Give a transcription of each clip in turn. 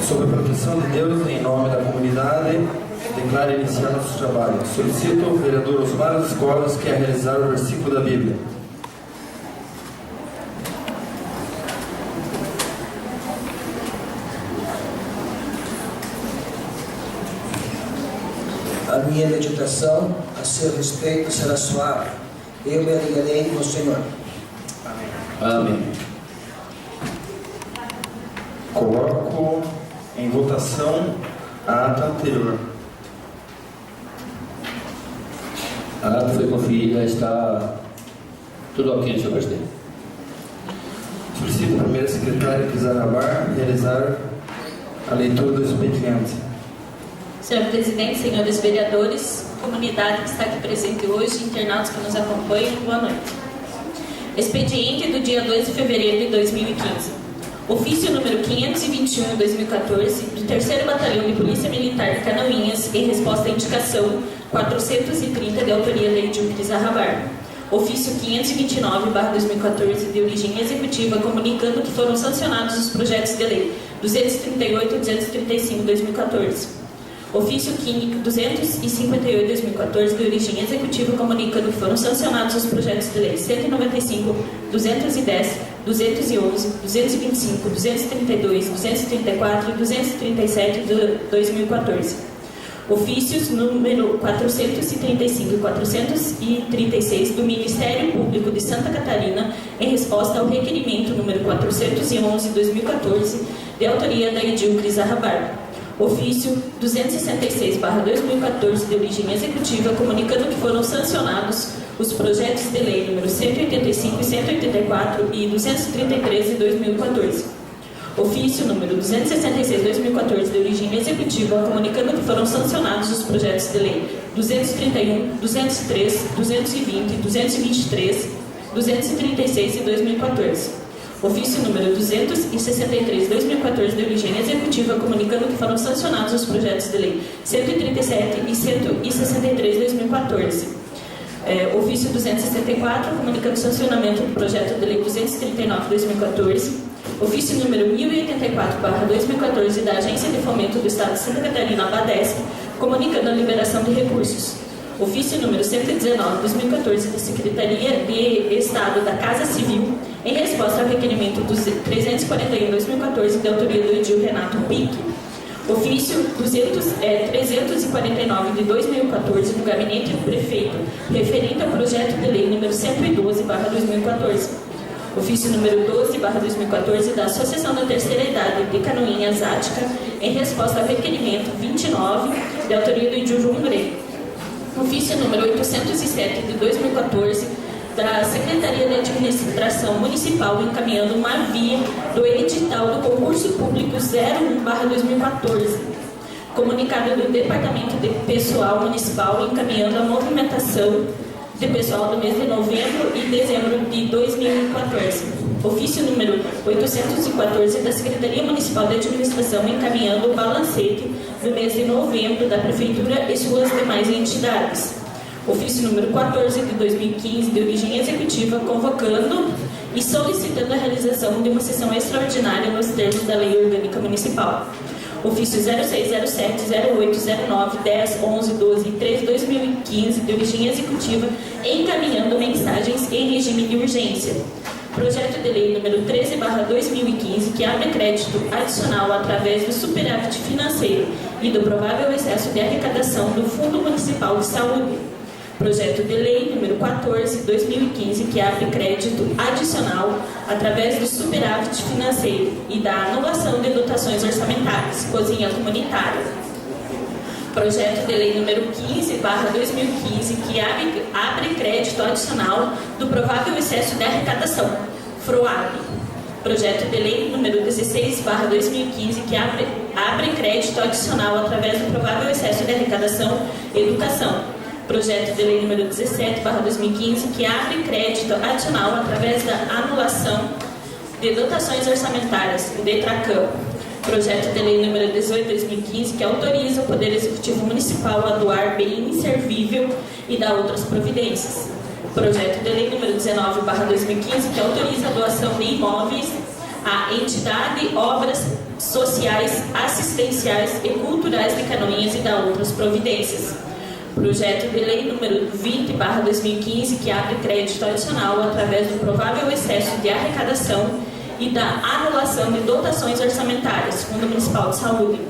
Sob a proteção de Deus, em nome da comunidade, declaro iniciar nosso trabalho. Solicito ao vereador Osmar das Escolas que a realizar o versículo da Bíblia. A minha meditação a seu respeito será suave. Eu me alegrarei no Senhor. Amém. Coloco em votação a ata anterior. A ata foi conferida, está tudo ok, senhor presidente. Solicito a primeira secretária Kizarabar realizar a leitura do expediente. Senhor presidente, senhores vereadores, comunidade que está aqui presente hoje, internautas que nos acompanham, boa noite. Expediente do dia 2 de fevereiro de 2015. Ofício número 521, 2014, do 3º Batalhão de Polícia Militar de Canoinhas, em resposta à indicação 430 de autoria da Edil Kizarabar. Ofício 529/2014, de origem executiva, comunicando que foram sancionados os projetos de lei 238 e 235/2014. Ofício 258/2014, de origem executiva, comunicando que foram sancionados os projetos de lei 195, 210, 211, 225, 232, 234 e 237 de 2014. Ofícios número 435 e 436 do Ministério Público de Santa Catarina, em resposta ao requerimento número 411/2014, de autoria da Edil Kizarabar. Ofício 266/2014, de origem executiva, comunicando que foram sancionados os projetos de lei número 185 e 184 e 233 de 2014. Ofício número 266/2014, de origem executiva, comunicando que foram sancionados os projetos de lei 231, 203, 220, 223, 236 de 2014. Ofício número 263/2014, de origem executiva, comunicando que foram sancionados os projetos de lei 137 e 163 de 2014. Ofício 264, comunicando o sancionamento do projeto de lei 239/2014. Ofício número 1084/2014, da Agência de Fomento do Estado de Santa Catarina, ABADESC, comunicando a liberação de recursos. Ofício número 119/2014, da Secretaria de Estado da Casa Civil, em resposta ao requerimento 341/2014, de autoria do Edil Renato Pique. Ofício 349 de 2014, do Gabinete do Prefeito, referente ao projeto de lei número 112/2014. Ofício número 12/2014, da Associação da Terceira Idade de Canoinhas Ática, em resposta ao requerimento 29, de autoria do Edil João Grey. Ofício número 807 de 2014, da Secretaria de Administração Municipal, encaminhando uma via do edital do concurso público 01/2014. Comunicado do Departamento de Pessoal Municipal, encaminhando a movimentação de pessoal do mês de novembro e dezembro de 2014. Ofício número 814, da Secretaria Municipal de Administração, encaminhando o balancete do mês de novembro da Prefeitura e suas demais entidades. Ofício número 14 de 2015, de origem executiva, convocando e solicitando a realização de uma sessão extraordinária nos termos da Lei Orgânica Municipal. Ofício 0607, 08, 09, 10, 11, 12 e 13 de 2015, de origem executiva, encaminhando mensagens em regime de urgência. Projeto de lei número 13/2015, que abre crédito adicional através do superávit financeiro e do provável excesso de arrecadação do Fundo Municipal de Saúde. Projeto de lei número 14/2015, que abre crédito adicional através do superávit financeiro e da anulação de dotações orçamentárias, cozinha comunitária. Projeto de lei número 15/2015, que abre crédito adicional do provável excesso de arrecadação, FROAB. Projeto de lei número 16/2015, que abre crédito adicional através do provável excesso de arrecadação, educação. Projeto de lei número 17/2015, que abre crédito adicional através da anulação de dotações orçamentárias, o DETRACAM. Projeto de lei número 18/2015, que autoriza o Poder Executivo Municipal a doar bem inservível e dá outras providências. Projeto de lei número 19/2015, que autoriza a doação de imóveis à entidade, obras sociais, assistenciais e culturais de Canoinhas e da outras providências. Projeto de lei número 20/2015, que abre crédito adicional através do provável excesso de arrecadação e da anulação de dotações orçamentárias, Fundo Municipal de Saúde.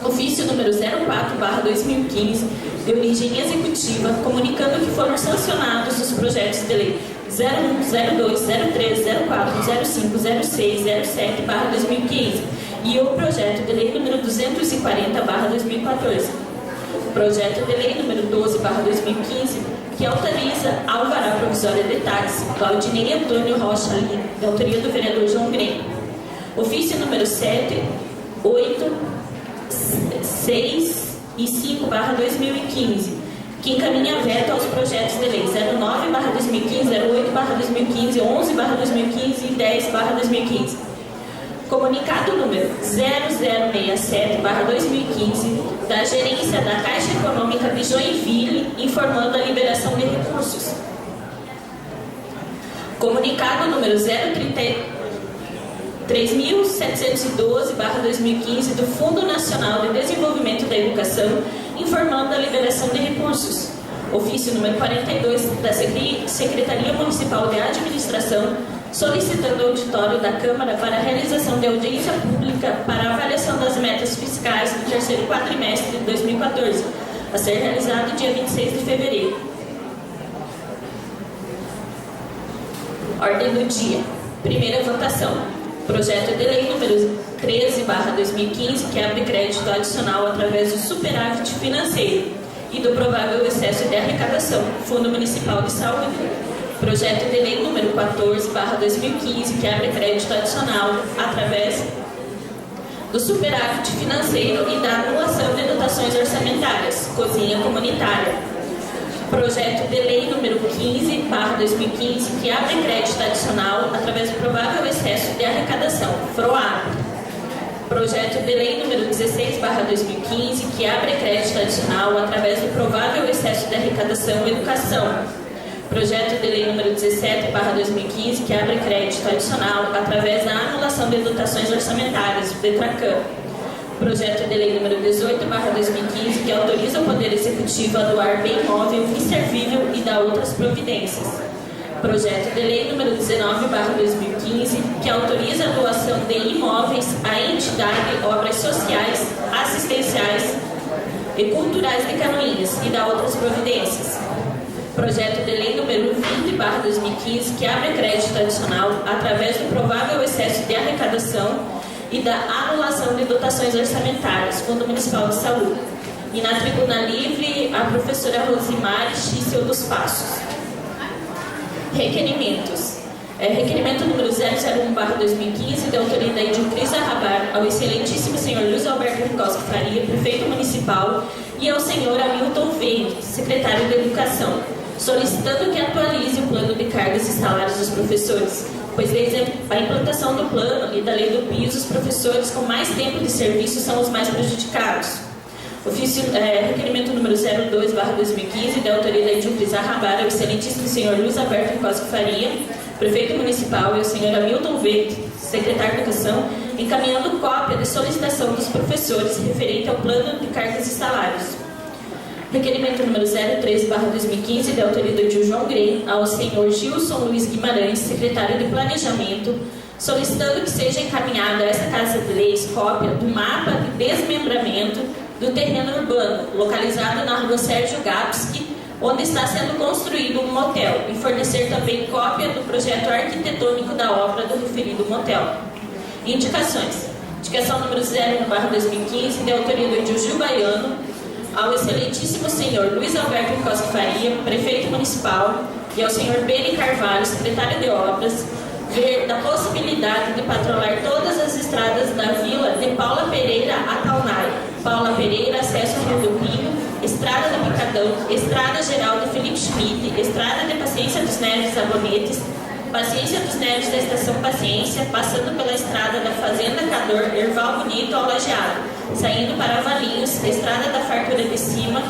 Ofício número 04/2015, de origem executiva, comunicando que foram sancionados os projetos de lei 01, 02, 03, 04, 05, 06, 07/2015 e o projeto de lei número 240/2014. Projeto de lei número 12/2015, que autoriza a alvará provisória de táxi Claudinei Antônio Rocha Lima, de autoria do vereador João Grêmio. Ofício número 7, 8, 6 e 5/2015, que encaminha veto aos projetos de lei 09/2015, 08/2015, 11/2015 e 10/2015. Comunicado número 0067/2015 da Gerência da Caixa Econômica de Joinville, informando a liberação de recursos. Comunicado número 3712/2015 do Fundo Nacional de Desenvolvimento da Educação, informando a liberação de recursos. Ofício número 42 da Secretaria Municipal de Administração, solicitando o auditório da Câmara para a realização de audiência pública para avaliação das metas fiscais do terceiro quadrimestre de 2014, a ser realizado dia 26 de fevereiro. Ordem do dia. Primeira votação. Projeto de lei número 13/2015, que abre crédito adicional através do superávit financeiro e do provável excesso de arrecadação, Fundo Municipal de Saúde. Projeto de lei número 14/2015, que abre crédito adicional através do superávit financeiro e da anulação de dotações orçamentárias, cozinha comunitária. Projeto de lei número 15/2015, que abre crédito adicional através do provável excesso de arrecadação, FROAP. Projeto de lei número 16/2015, que abre crédito adicional através do provável excesso de arrecadação, educação. Projeto de lei número 17/2015, que abre crédito adicional através da anulação de dotações orçamentárias, DETRACAM. Projeto de lei número 18/2015, que autoriza o Poder Executivo a doar bem móvel e servível e dá outras providências. Projeto de lei número 19/2015, que autoriza a doação de imóveis à entidade, obras sociais, assistenciais e culturais de Canoinhas e dá outras providências. Projeto de lei número 20/2015, que abre crédito adicional através do provável excesso de arrecadação e da anulação de dotações orçamentárias, Fundo Municipal de Saúde. E na tribuna livre, a professora Rosimar Xício dos Passos. Requerimentos. Requerimento número 001/2015, de autoria da Edilcrisa Rabar, ao excelentíssimo senhor Luiz Alberto Ricoski Faria, prefeito municipal, e ao senhor Hamilton Veio, secretário de Educação, solicitando que atualize o plano de cargas e salários dos professores, pois desde a implantação do plano e da lei do PIS, os professores com mais tempo de serviço são os mais prejudicados. Requerimento número 02/2015, de autoria da Edilcrisa Rabar, ao excelentíssimo senhor Luiz Alberto Ricoski Faria, prefeito municipal, e ao senhor Hamilton Veio, secretário de Educação, encaminhando cópia de solicitação dos professores referente ao plano de cargas e salários. Requerimento número 013/2015, de autoria do Edil João Grêmio, ao senhor Gilson Luiz Guimarães, secretário de Planejamento, solicitando que seja encaminhada a esta Casa de Leis cópia do mapa de desmembramento do terreno urbano, localizado na rua Sérgio Gapski, onde está sendo construído um motel, e fornecer também cópia do projeto arquitetônico da obra do referido motel. Indicações. Indicação número 01/2015, de autoria do Edil Gil Baiano, ao excelentíssimo senhor Luiz Alberto Ricoski Faria, prefeito municipal, e ao senhor Beni Carvalho, secretário de Obras, ver da possibilidade de patrulhar todas as estradas da vila de Paula Pereira a Taunay, Paula Pereira, acesso ao Rio do Pinho, Estrada do Picadão, Estrada Geral de Felipe Schmidt, Estrada de Paciência dos Neves a Bonetes, Paciência dos Neves da Estação Paciência, passando pela estrada da Fazenda Cador, Erval Bonito ao Lajeado, saindo para Valinhos, Estrada da Fartura de Cima,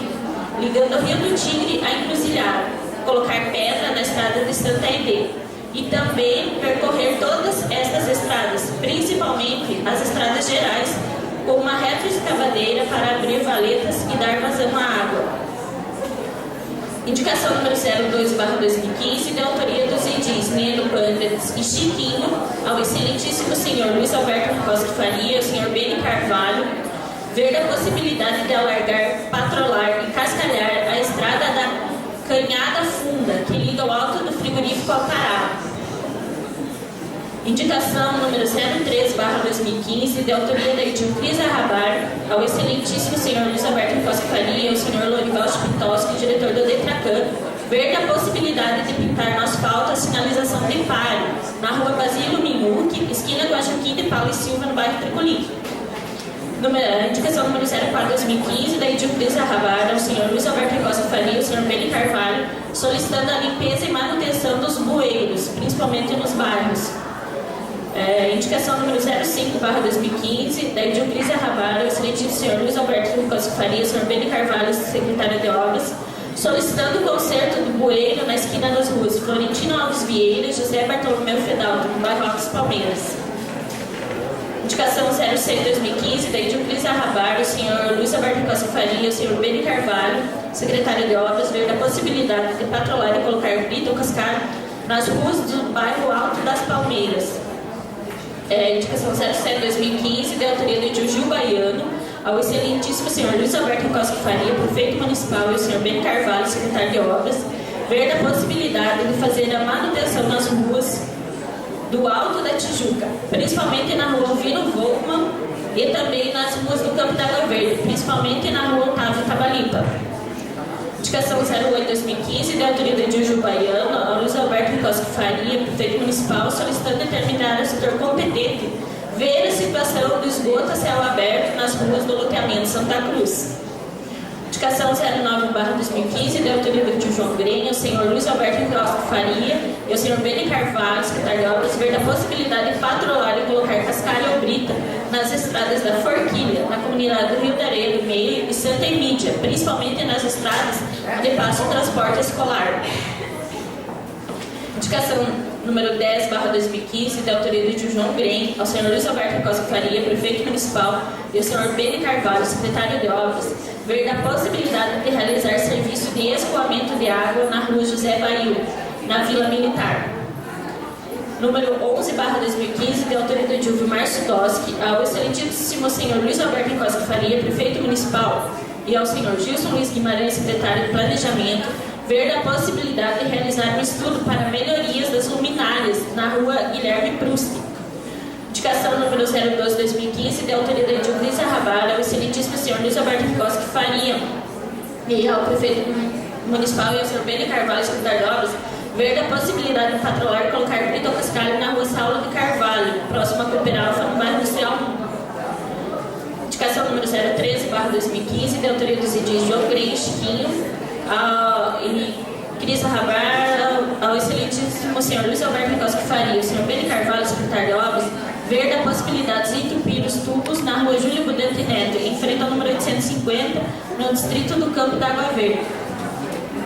ligando ao Rio do Tigre a Encruzilhada, colocar pedra na estrada de Santa Aide, e também percorrer todas estas estradas, principalmente as estradas gerais, com uma retroescavadeira para abrir valetas e dar vazão à água. Indicação número 02/2015, de autoria dos edis Neno Pandas e Chiquinho, ao excelentíssimo senhor Luiz Alberto Costa Faria e ao senhor Beni Carvalho, ver a possibilidade de alargar, patrolar e cascalhar a estrada da Canhada Funda, que liga o alto do frigorífico ao Pará. Indicação número 03/2015, de autoria da Edil Cris Arrabar, ao excelentíssimo senhor Luiz Alberto Costa Faria e ao senhor Lorival Chipintoski, diretor do Detracan, ver da possibilidade de pintar no asfalto a sinalização de pare na rua Basílio Minuque, esquina Guajoquim de Paulo e Silva, no bairro Tricolim. Indicação número 04/2015, da Edil Cris Arrabar, ao senhor Luiz Alberto Costa Faria e ao senhor Beni Carvalho, solicitando a limpeza e manutenção dos bueiros, principalmente nos bairros. Indicação número 05/2015, da Edil Cris Arrabar, ao excelentíssimo senhor Luiz Alberto Costa Faria, senhor Beni Carvalho, secretário de obras, solicitando o conserto do bueiro na esquina das ruas Florentino Alves Vieira e José Bartolomeu Fedaldo, no bairro Altos Palmeiras. Indicação 06/2015, da Edil Cris Arrabar, ao senhor Luiz Alberto Costa Faria e ao senhor Beni Carvalho, secretário de obras, ver da possibilidade de patrolar e colocar brita ou cascalho nas ruas do bairro Alto das Palmeiras. Indicação 07/2015, de autoria do Edil Gil Baiano, ao excelentíssimo senhor Luiz Alberto Costa Faria, prefeito municipal, e ao senhor Beni Carvalho, secretário de obras, ver da possibilidade de fazer a manutenção nas ruas do Alto da Tijuca, principalmente na rua Vino Volkmann e também nas ruas do Campo d'Água Verde, principalmente na rua Otávio Tabalipa. Indicação 08/2015, de autoria do Edil Gil Baiano, ao Luiz Alberto Costa Faria, prefeito municipal, solicitando determinar ao setor competente ver a situação do esgoto a céu aberto nas ruas do loteamento Santa Cruz. Indicação 09/2015, de autoria do Edil João Grenha, ao senhor Luiz Alberto Costa Faria e ao senhor Beni Carvalho, secretário de obras, ver da possibilidade de patrolar e colocar cascalho ou brita nas estradas da Forquilha, na comunidade do Rio da Areia do Meio e Santa Emídia, principalmente nas estradas onde passa o transporte escolar. Indicação número 10/2015, de autoria do Edil João Gren, ao senhor Luiz Alberto Costa Faria, prefeito municipal, e ao senhor Beni Carvalho, secretário de obras, ver da possibilidade de realizar serviço de escoamento de água na rua José Bail, na Vila Militar. Número 11/2015, de autoria do Edil Márcio Doski, ao excelentíssimo senhor Luiz Alberto Costa Faria, prefeito municipal, e ao senhor Gilson Luiz Guimarães, secretário de planejamento, ver da possibilidade de realizar um estudo para melhorias das luminárias na rua Guilherme Proust. Indicação número 012/2015, de autoria da Edil Cris Arrabar, ao excelentíssimo senhor Luiz Alberto Costa Faria e ao prefeito municipal e ao senhor Beni Carvalho, secretário de obras, ver da possibilidade de patrolar e colocar brita ou cascalho na rua Saulo de Carvalho, próximo a Cooperalfa, no bairro Industrial. Indicação número 013/2015, de autoria dos edis João Green e Chiquinho, e Cris Arrabar, ao excelentíssimo senhor Luiz Alberto Costa Faria e ao senhor Beni Carvalho, secretário de obras, ver da possibilidade de entupir os tubos na rua Júlio Budante Neto, em frente ao número 850, no distrito do Campo d'Água Verde.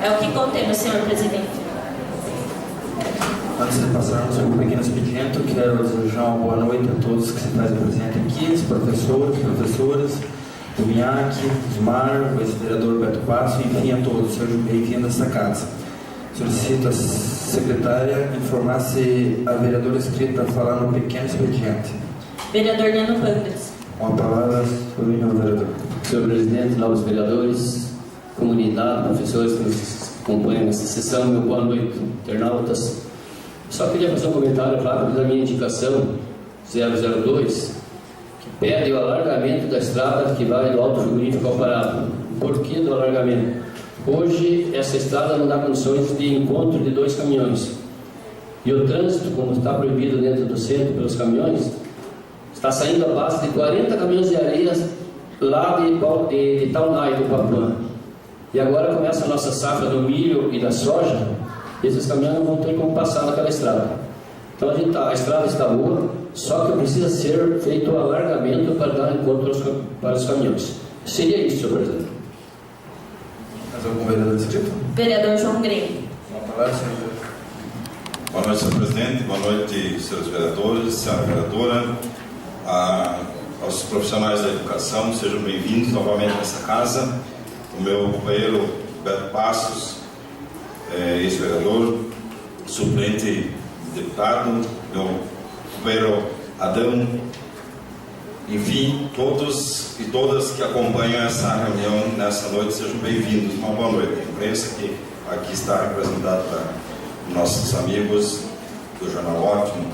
É o que contemos, senhor presidente. Antes de passarmos um pequeno expediente, eu quero desejar uma boa noite a todos que se fazem presente aqui, os professores, professoras, do MIAC, Osmar, o ex-vereador Beto Passo, enfim, a todos. Sejam bem-vindos a esta casa. Solicito a secretária informar se a vereadora inscrita para falar no pequeno expediente. Vereador Neno Pandas. Com a palavra, sobre o vereador. Senhor presidente, novos vereadores, comunidade, professores que nos acompanham nessa sessão, meu boa noite, internautas. Só queria fazer um comentário rápido da minha indicação 002, que pede o alargamento da estrada que vai do Alto Frigorífico ao Pará. Por que do alargamento? Hoje, essa estrada não dá condições de encontro de dois caminhões. E o trânsito, como está proibido dentro do centro pelos caminhões, está saindo a base de 40 caminhões de areia lá de Taunay, do Papuã. E agora começa a nossa safra do milho e da soja, e esses caminhões não vão ter como passar naquela estrada. Então a estrada está boa, só que precisa ser feito o alargamento para dar encontro para os caminhões. Seria isso, senhor presidente. Mais algum vereador decidido? Vereador João Green. Com a palavra, senhor. Boa noite, senhor presidente. Boa noite, senhores vereadores, senhora vereadora, aos profissionais da educação. Sejam bem-vindos novamente nessa casa. O meu companheiro Beto Passos, ex-vereador, suplente deputado, meu companheiro Adão, enfim, todos e todas que acompanham essa reunião nessa noite, sejam bem-vindos. Uma boa noite. A imprensa que aqui está representada, nossos amigos do Jornal Ótimo.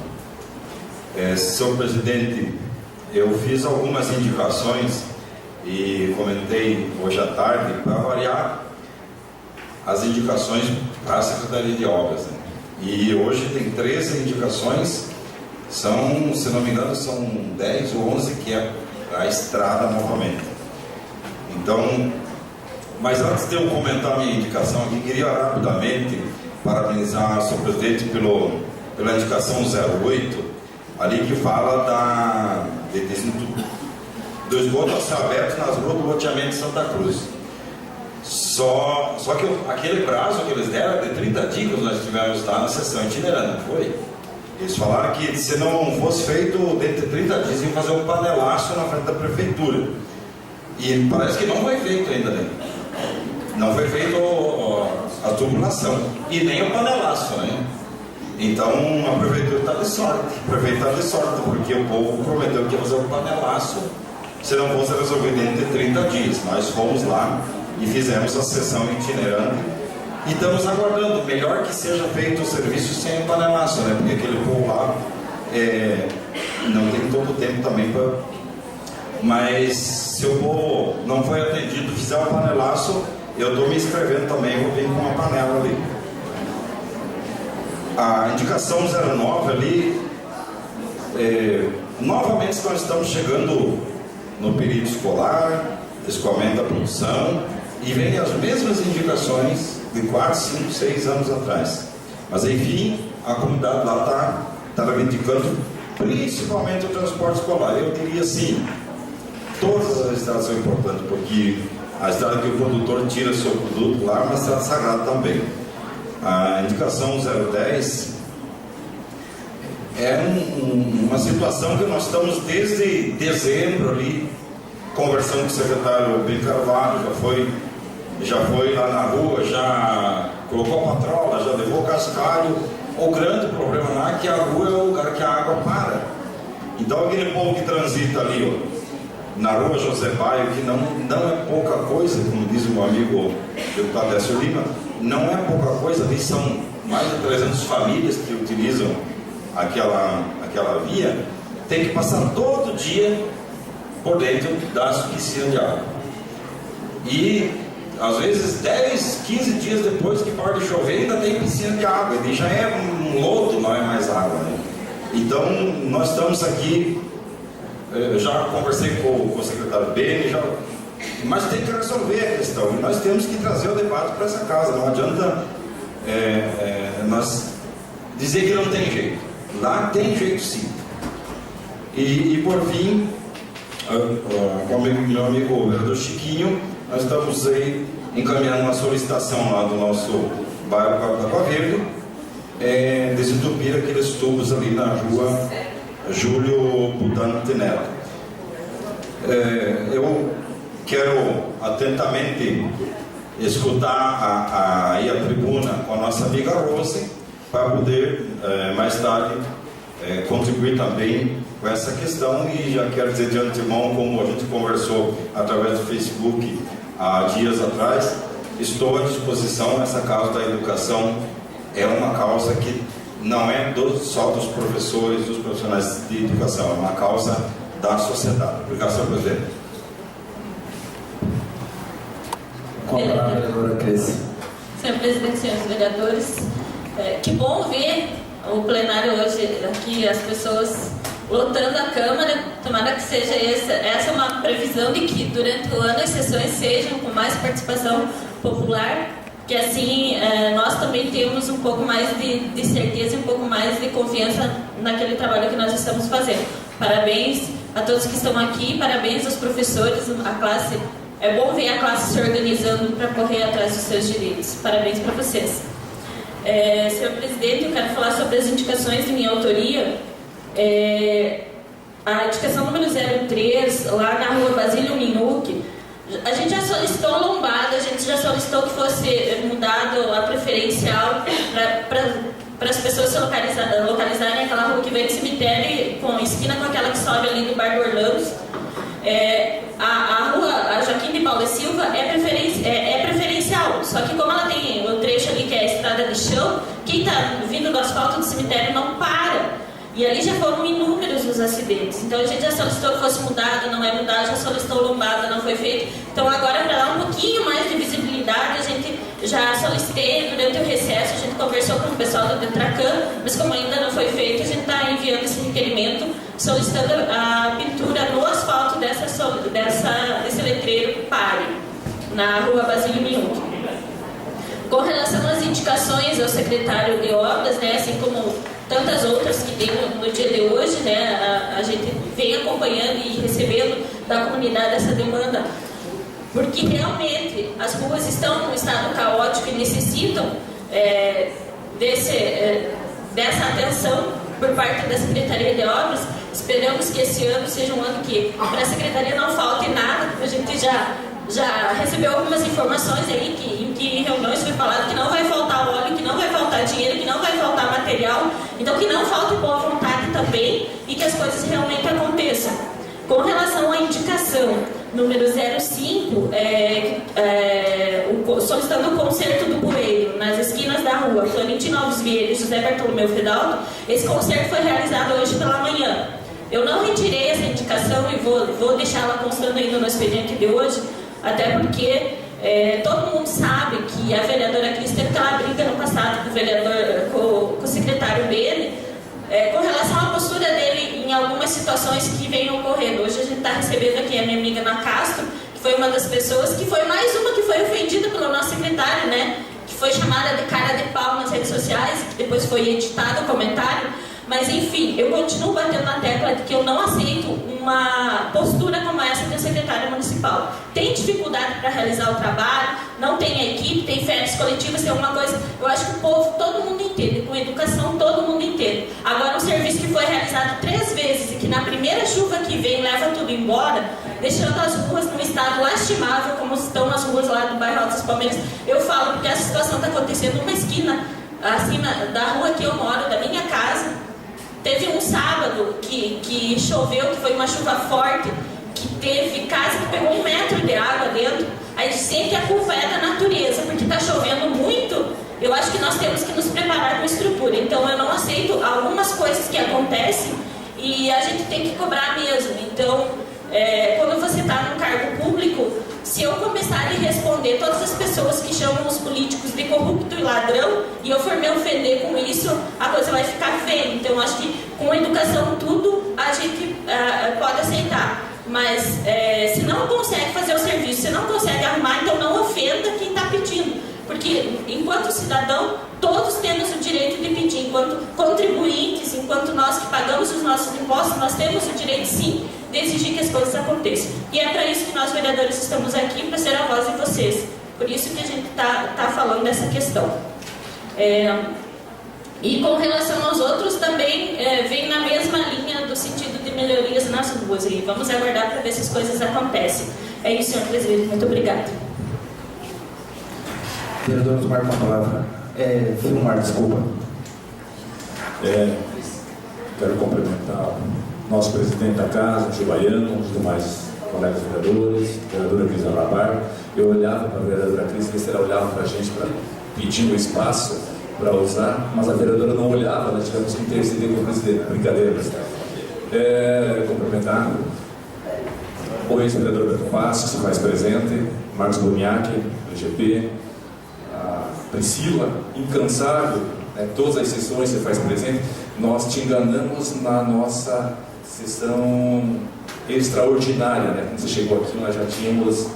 Senhor presidente, eu fiz algumas indicações e comentei hoje à tarde, para variar, as indicações para a Secretaria de Obras, né? E hoje tem 13 indicações, são, se não me engano, são 10 ou 11 que é a estrada novamente. Então, mas antes de eu comentar minha indicação aqui, queria rapidamente parabenizar o senhor presidente pela indicação 08, ali que fala do esgoto a céu aberto nas ruas do loteamento de Santa Cruz. Só que aquele prazo que eles deram de 30 dias que nós tivemos lá na sessão itinerante, não foi? Eles falaram que se não fosse feito dentro de 30 dias, iam fazer um panelaço na frente da prefeitura. E parece que não foi feito ainda, né? Não foi feito a tubulação e nem o panelaço, né? Então a prefeitura está de sorte. O prefeito está de sorte, porque o povo prometeu que ia fazer um panelaço se não fosse resolvido dentro de 30 dias. Nós fomos lá e fizemos a sessão itinerante e estamos aguardando. Melhor que seja feito o serviço sem o panelaço, né? Porque aquele povo lá não tem todo o tempo também para. Mas se o povo não foi atendido, fizer o panelaço, eu estou me inscrevendo também, vou vir com uma panela ali. A indicação 09 ali, novamente nós estamos chegando no período escolar, escoamento da produção, e vem as mesmas indicações de 4, 5, 6 anos atrás. Mas enfim, a comunidade lá está reivindicando principalmente o transporte escolar. Eu diria assim, todas as estradas são importantes, porque a estrada que o produtor tira seu produto lá é uma estrada sagrada também. A indicação 010 é uma situação que nós estamos desde dezembro ali conversando com o secretário Ben Carvalho, já foi lá na rua, já colocou a patrola, já levou cascalho. O grande problema lá é que a rua é o lugar que a água para. Então aquele povo que transita ali, na rua José Baio, que não é pouca coisa, como diz o meu amigo deputado Décio Lima, não é pouca coisa, ali são mais de 300 famílias que utilizam aquela via, tem que passar todo dia por dentro das piscinas de água. E às vezes 10, 15 dias depois que para de chover, ainda tem piscina de água, e já é um lodo, não é mais água, né? Então nós estamos aqui. Eu já conversei com o secretário Beni, mas tem que resolver a questão, e nós temos que trazer o debate para essa casa. Não adianta nós dizer que não tem jeito. Lá tem jeito sim. E por fim, com o meu amigo o vereador Chiquinho, nós estamos aí encaminhando uma solicitação lá do nosso bairro Água Verde, desentupir aqueles tubos ali na rua Júlio Budante Neto. Eu quero atentamente escutar a tribuna com a nossa amiga Rose, para poder mais tarde contribuir também com essa questão. E já quero dizer de antemão, como a gente conversou através do Facebook há dias atrás, estou à disposição. Essa causa da educação é uma causa que não é só dos professores, dos profissionais de educação, é uma causa da sociedade. Obrigado, senhor presidente. Com a palavra, vereadora Cresce. Senhor presidente, senhores vereadores, que bom ver o plenário hoje aqui, as pessoas lotando a Câmara. Tomara que seja essa uma previsão de que durante o ano as sessões sejam com mais participação popular, que assim nós também temos um pouco mais de certeza e um pouco mais de confiança naquele trabalho que nós estamos fazendo. Parabéns a todos que estão aqui, parabéns aos professores, a classe. É bom ver a classe se organizando para correr atrás dos seus direitos. Parabéns para vocês. Senhor presidente, eu quero falar sobre as indicações de minha autoria. A indicação número 03, lá na rua Basílio Minuc, a gente já solicitou lombada, a gente já solicitou que fosse mudado a preferencial para as pessoas se localizarem aquela rua que vem do cemitério, com esquina com aquela que sobe ali do Bar do Orlanos. A rua Joaquim de Paula Silva é preferencial, só que como ela tem o trecho ali que é a estrada de chão, quem está vindo do asfalto do cemitério não para. E ali já foram inúmeros os acidentes. Então a gente já solicitou que fosse mudado, não é mudado, já solicitou lombada, não foi feito. Então agora, para dar um pouquinho mais de visibilidade, a gente já solicitei durante o recesso, a gente conversou com o pessoal do Detracan, mas como ainda não foi feito, a gente está enviando esse requerimento, solicitando a pintura no asfalto desse letreiro pare, na rua Basílio Minuc. Com relação às indicações ao secretário de obras, né, assim como tantas outras que tem no dia de hoje, né, a gente vem acompanhando e recebendo da comunidade essa demanda, porque realmente as ruas estão num estado caótico e necessitam dessa atenção por parte da Secretaria de Obras. Esperamos que esse ano seja um ano que para a Secretaria não falte nada. A gente já recebeu algumas informações aí em que reuniões foi falado que não vai faltar óleo, que não vai faltar dinheiro, que não vai faltar material, então que não falte boa vontade também e que as coisas realmente aconteçam. Com relação à indicação número 05, solicitando o conserto do bueiro nas esquinas da rua Clementino Alves Vieira e José Bartolomeu Fidalgo, esse conserto foi realizado hoje pela manhã. Eu não retirei essa indicação e vou deixá-la constando ainda no expediente de hoje, até porque todo mundo sabe que a vereadora Cris teve aquela briga no passado com o secretário dele, com relação à postura dele em algumas situações que vêm ocorrendo. Hoje a gente está recebendo aqui a minha amiga Ana Castro, que foi uma das pessoas, que foi mais uma que foi ofendida pelo nosso secretário, né? Que foi chamada de cara de pau nas redes sociais, que depois foi editado o comentário. Mas enfim, eu continuo batendo na tecla de que eu não aceito uma postura como essa da secretária municipal. Tem dificuldade para realizar o trabalho, não tem a equipe, tem férias coletivas, tem alguma coisa. Eu acho que o povo, todo mundo entende, com educação todo mundo entende. Agora, um serviço que foi realizado 3 vezes e que na primeira chuva que vem leva tudo embora, deixando as ruas num estado lastimável, como estão as ruas lá do bairro Alto das Palmeiras. Eu falo porque essa situação está acontecendo numa esquina, assim, da rua que eu moro, da minha casa. Teve um sábado que choveu, que foi uma chuva forte, que teve casa que pegou 1 metro de água dentro. A gente sente que a culpa é da natureza, porque está chovendo muito. Eu acho que nós temos que nos preparar com estrutura. Então eu não aceito algumas coisas que acontecem e a gente tem que cobrar mesmo. Então, quando você está num cargo público, se eu começar a responder todas as pessoas que chamam os políticos de corrupto e ladrão, e eu for me ofender com isso, a coisa vai ficar feia. Então, eu acho que com educação tudo a gente pode aceitar. Mas se não consegue fazer o serviço, se não consegue arrumar, então não ofenda quem está pedindo. Porque, enquanto cidadão, todos temos o direito de pedir. Enquanto contribuintes, enquanto nós que pagamos os nossos impostos, nós temos o direito, sim, de exigir que as coisas aconteçam. E é para isso que nós, vereadores, estamos aqui, para ser a voz de vocês. Por isso que a gente está falando dessa questão. E com relação aos outros, também vem na mesma linha do sentido de melhorias nas ruas. E vamos aguardar para ver se as coisas acontecem. É isso, senhor presidente. Muito obrigada. Vereador Osmar com a palavra. Filmar, desculpa. Quero cumprimentar o nosso presidente da casa, o Gil Baiano, os demais colegas vereadores, a vereadora Cris Alabar. Eu olhava para a vereadora Cris, ver se ela olhava para a gente para pedir um espaço para usar, mas a vereadora não olhava, nós tivemos que interceder com o presidente. Brincadeiras. Cumprimentar o ex-vereador Beto Passo, que se faz presente, Marcos Boniac, do IGP, a Priscila, incansável, todas as sessões você faz presente. Nós te enganamos na nossa sessão extraordinária, né? Quando você chegou aqui, nós já tínhamos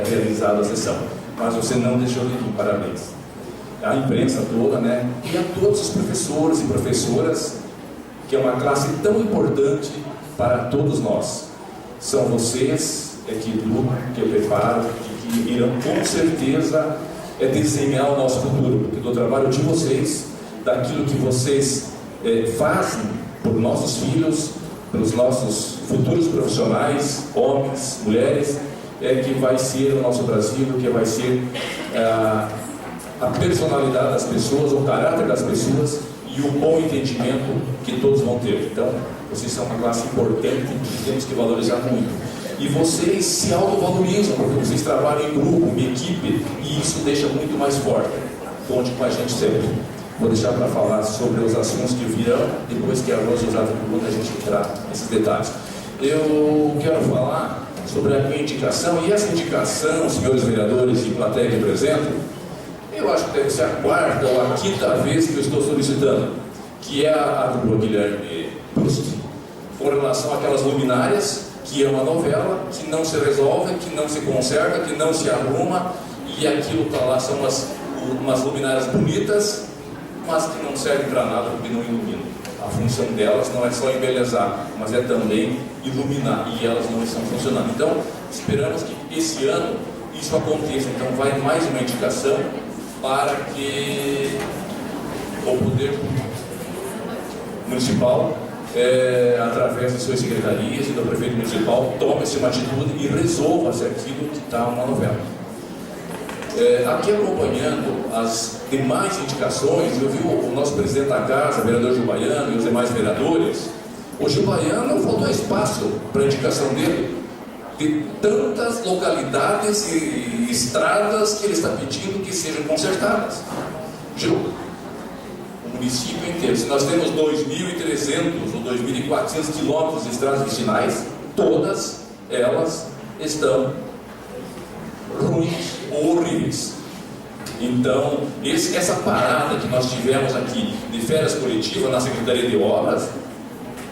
realizado a sessão, mas você não deixou de vir. Parabéns. A imprensa toda, né? E a todos os professores e professoras, que é uma classe tão importante para todos nós. São vocês que educam, que preparam, que irão com certeza é desenhar o nosso futuro, porque do trabalho de vocês, daquilo que vocês fazem por nossos filhos, pelos nossos futuros profissionais, homens, mulheres, que vai ser o nosso Brasil, que vai ser a personalidade das pessoas, o caráter das pessoas e o bom entendimento que todos vão ter. Então, vocês são uma classe importante que temos que valorizar muito. E vocês se autovalorizam, porque vocês trabalham em grupo, em equipe, e isso deixa muito mais forte. Conte com a gente sempre. Vou deixar para falar sobre os assuntos que virão, depois que a Rosa usar a tribuna, a gente entrar nesses detalhes. Eu quero falar sobre a minha indicação, e essa indicação, senhores vereadores e plateia que apresentam, eu acho que deve ser a quarta ou a quinta vez que eu estou solicitando, que é a do Guilherme Proust, com relação àquelas luminárias, que é uma novela, que não se resolve, que não se conserta, que não se arruma, e aquilo que está lá são umas luminárias bonitas, mas que não servem para nada porque não iluminam. A função delas não é só embelezar, mas é também iluminar, e elas não estão funcionando. Então, esperamos que esse ano isso aconteça. Então, vai mais uma indicação para que o poder municipal, através de suas secretarias e do prefeito municipal, tome-se uma atitude e resolva-se aquilo que está uma novela. Aqui acompanhando as demais indicações, eu vi o nosso presidente da casa, o vereador Gil Baiano, e os demais vereadores. O Gil Baiano faltou espaço para a indicação dele, de tantas localidades e estradas que ele está pedindo que sejam consertadas. Gil, o município inteiro, se nós temos 2.300 ou 2.400 quilômetros de estradas vicinais, todas elas estão ruins ou horríveis. Então, essa parada que nós tivemos aqui de férias coletivas na Secretaria de Obras,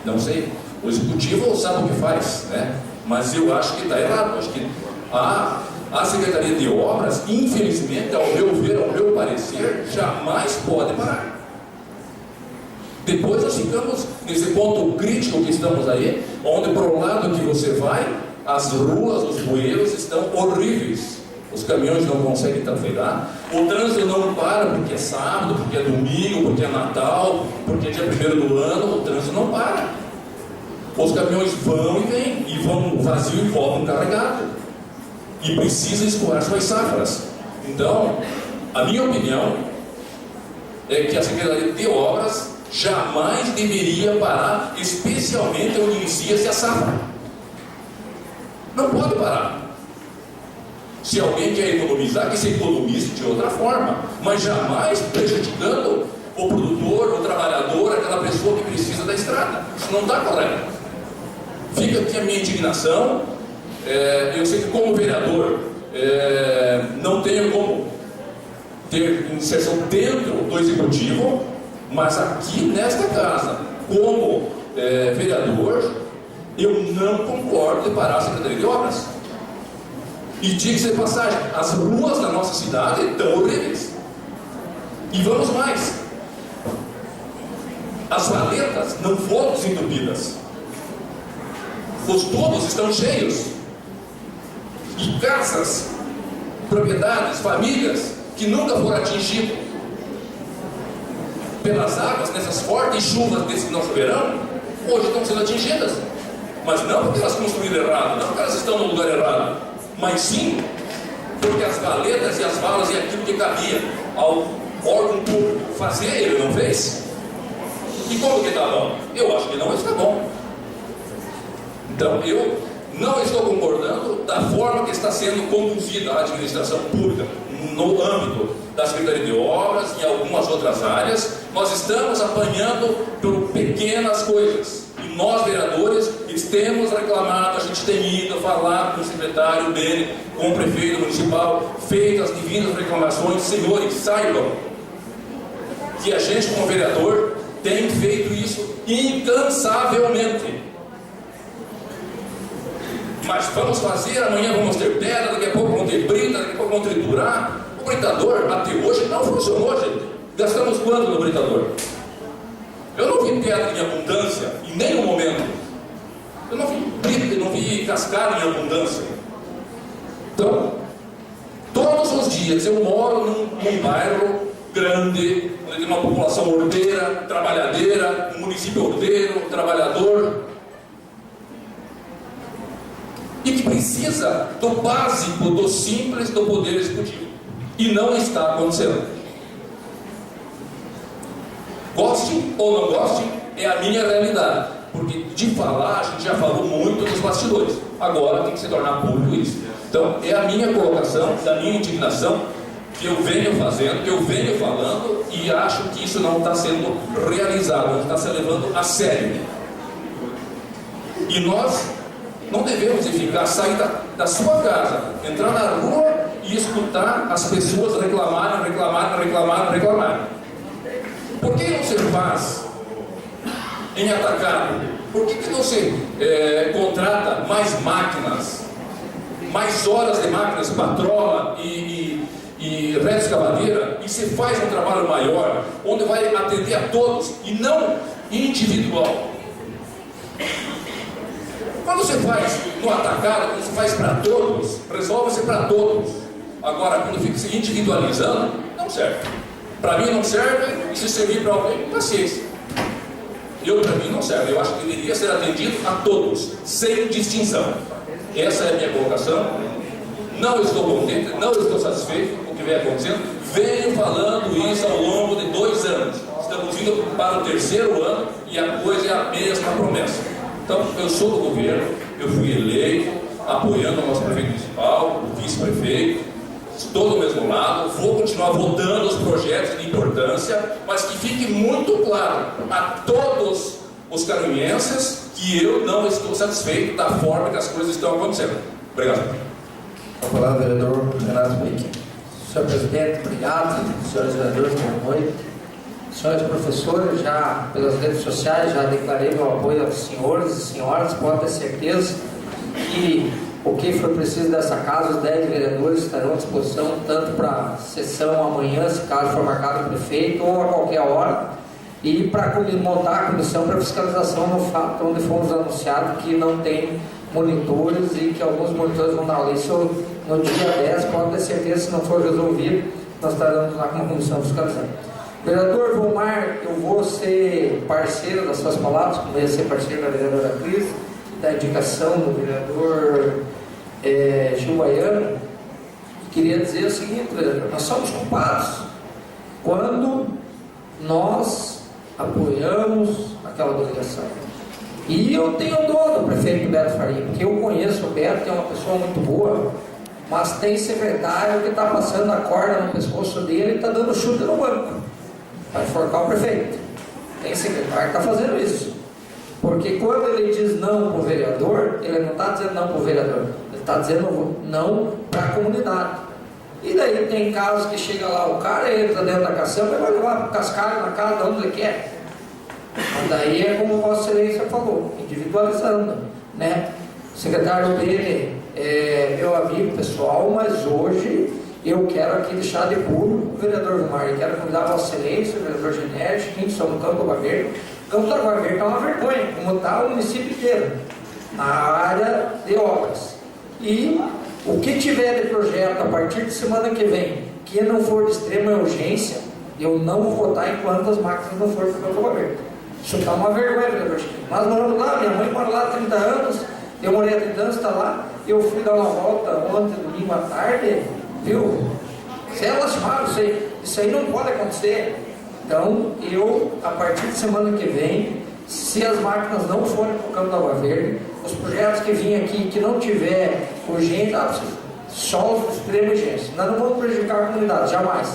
não sei, o executivo sabe o que faz, né? Mas eu acho que está errado. Acho que a Secretaria de Obras, infelizmente, ao meu ver, ao meu parecer, jamais pode parar. Depois nós ficamos nesse ponto crítico que estamos aí, onde para o lado que você vai, as ruas, os bueiros estão horríveis. Os caminhões não conseguem trafegar, o trânsito não para porque é sábado, porque é domingo, porque é Natal, porque é dia 1º do ano, o trânsito não para. Os caminhões vão e vêm, e vão vazio e voltam carregados. E precisam escoar suas safras. Então, a minha opinião é que a Secretaria de Obras jamais deveria parar, especialmente onde inicia-se a safra. Não pode parar. Se alguém quer economizar, que se economize de outra forma, mas jamais prejudicando o produtor, o trabalhador, aquela pessoa que precisa da estrada. Isso não está correto. Fica aqui a minha indignação. Eu sei que como vereador não tenho como ter inserção dentro do executivo, mas aqui nesta casa, como vereador, eu não concordo de parar a Secretaria de Obras. E diga-se de passagem, as ruas da nossa cidade estão horríveis. E vamos mais. As valetas não foram desentupidas. Os tubos estão cheios. E casas, propriedades, famílias que nunca foram atingidas pelas águas, nessas fortes chuvas desse nosso verão, hoje estão sendo atingidas. Mas não porque elas construíram errado, não porque elas estão no lugar errado, mas sim porque as valetas e as valas e aquilo que cabia ao órgão público fazer, ele não fez. E como que está bom? Eu acho que não está bom. Então eu não estou concordando da forma que está sendo conduzida a administração pública no âmbito da Secretaria de Obras e algumas outras áreas. Nós estamos apanhando por pequenas coisas. E nós, vereadores, temos reclamado, a gente tem ido falar com o secretário dele, com o prefeito municipal, feito as devidas reclamações. Senhores, saibam que a gente, como vereador, tem feito isso incansavelmente. Mas vamos fazer, amanhã vamos ter pedra, daqui a pouco vamos ter brita, daqui a pouco vamos triturar. O britador, até hoje, não funcionou, gente. Gastamos quanto no britador? Eu não vi pedra em abundância, em nenhum momento. Eu não vi brita, não vi cascalho em abundância. Então, todos os os dias. Eu moro num bairro grande, onde tem uma população ordeira, trabalhadeira, um município ordeiro, trabalhador, e que precisa do básico, do simples do poder executivo. E não está acontecendo. Gostem ou não gostem, é a minha realidade. Porque de falar, a gente já falou muito nos bastidores. Agora tem que se tornar público isso. Então, é a minha colocação, da minha indignação, que eu venho fazendo, que eu venho falando, e acho que isso não está sendo realizado, não está se levando a sério. E nós não devemos ficar, sair da sua casa, entrar na rua e escutar as pessoas reclamarem. Por que não se faz em atacado? Por que não se contrata mais máquinas, mais horas de máquinas, patrola e reta escavadeira, e se faz um trabalho maior, onde vai atender a todos e não individual? Quando você faz no atacado, quando você faz para todos, resolve-se para todos. Agora, quando fica se individualizando, não serve. Para mim não serve, e se servir para alguém, paciência. Para mim não serve. Eu acho que deveria ser atendido a todos, sem distinção. Essa é a minha colocação. Não estou contente, não estou satisfeito com o que vem acontecendo. Venho falando isso ao longo de 2 anos. Estamos indo para o 3º ano e a coisa é a mesma promessa. Então, eu sou do governo, eu fui eleito, apoiando o nosso prefeito municipal, o vice-prefeito, estou do mesmo lado, vou continuar votando os projetos de importância, mas que fique muito claro a todos os caruienses que eu não estou satisfeito da forma que as coisas estão acontecendo. Obrigado. A palavra, vereador Renato Bic. Senhor presidente, obrigado. Senhores vereadores, boa noite. Senhores professores, já pelas redes sociais, já declarei meu apoio aos senhores e senhoras. Pode ter certeza que o que for preciso dessa casa, os 10 vereadores estarão à disposição, tanto para a sessão amanhã, se caso for marcado o prefeito, ou a qualquer hora, e para montar a comissão para fiscalização no fato onde fomos anunciados que não tem monitores e que alguns monitores vão dar isso no dia 10. Pode ter certeza, se não for resolvido, nós estaremos lá com uma comissão fiscalizando. Vereador Volmar, eu vou ser parceiro das suas palavras, como eu ia ser parceiro da vereadora Cris, da indicação do vereador Gil Baiano. Queria dizer o seguinte, vereador, nós somos culpados quando nós apoiamos aquela delegação. E eu tenho dó do prefeito Beto Faria, porque eu conheço o Beto, que é uma pessoa muito boa, mas tem secretário que está passando a corda no pescoço dele e está dando chute no banco para enforcar o prefeito. Tem secretário que está fazendo isso. Porque quando ele diz não para o vereador, ele não está dizendo não para o vereador, ele está dizendo não para a comunidade. E daí tem casos que chega lá, o cara entra dentro da caçamba e vai levar para o cascalho na casa de onde ele quer. Mas daí é como Vossa Excelência falou, individualizando, né? O secretário dele é meu amigo pessoal, mas hoje eu quero aqui deixar de público o vereador Vilmar, quero convidar a Vossa Excelência, o vereador Genésio, que estão no Campo do Água Verde. O Campo do Água Verde é uma vergonha, como está o município inteiro, na área de obras. E o que tiver de projeto a partir de semana que vem, que não for de extrema urgência, eu não vou votar enquanto as máquinas não forem para o Campo do Água Verde. Isso está uma vergonha, vereador Chiquinho. Nós moramos lá, minha mãe mora lá há 30 anos, eu morei há 30 anos, está lá. Eu fui dar uma volta ontem, domingo à tarde, viu? Isso é lastimado, isso aí não pode acontecer. Então, eu, a partir de semana que vem, se as máquinas não forem para o Campo da Água Verde, os projetos que vêm aqui, que não tiver urgência, só os de extrema urgência. Nós não vamos prejudicar a comunidade, jamais.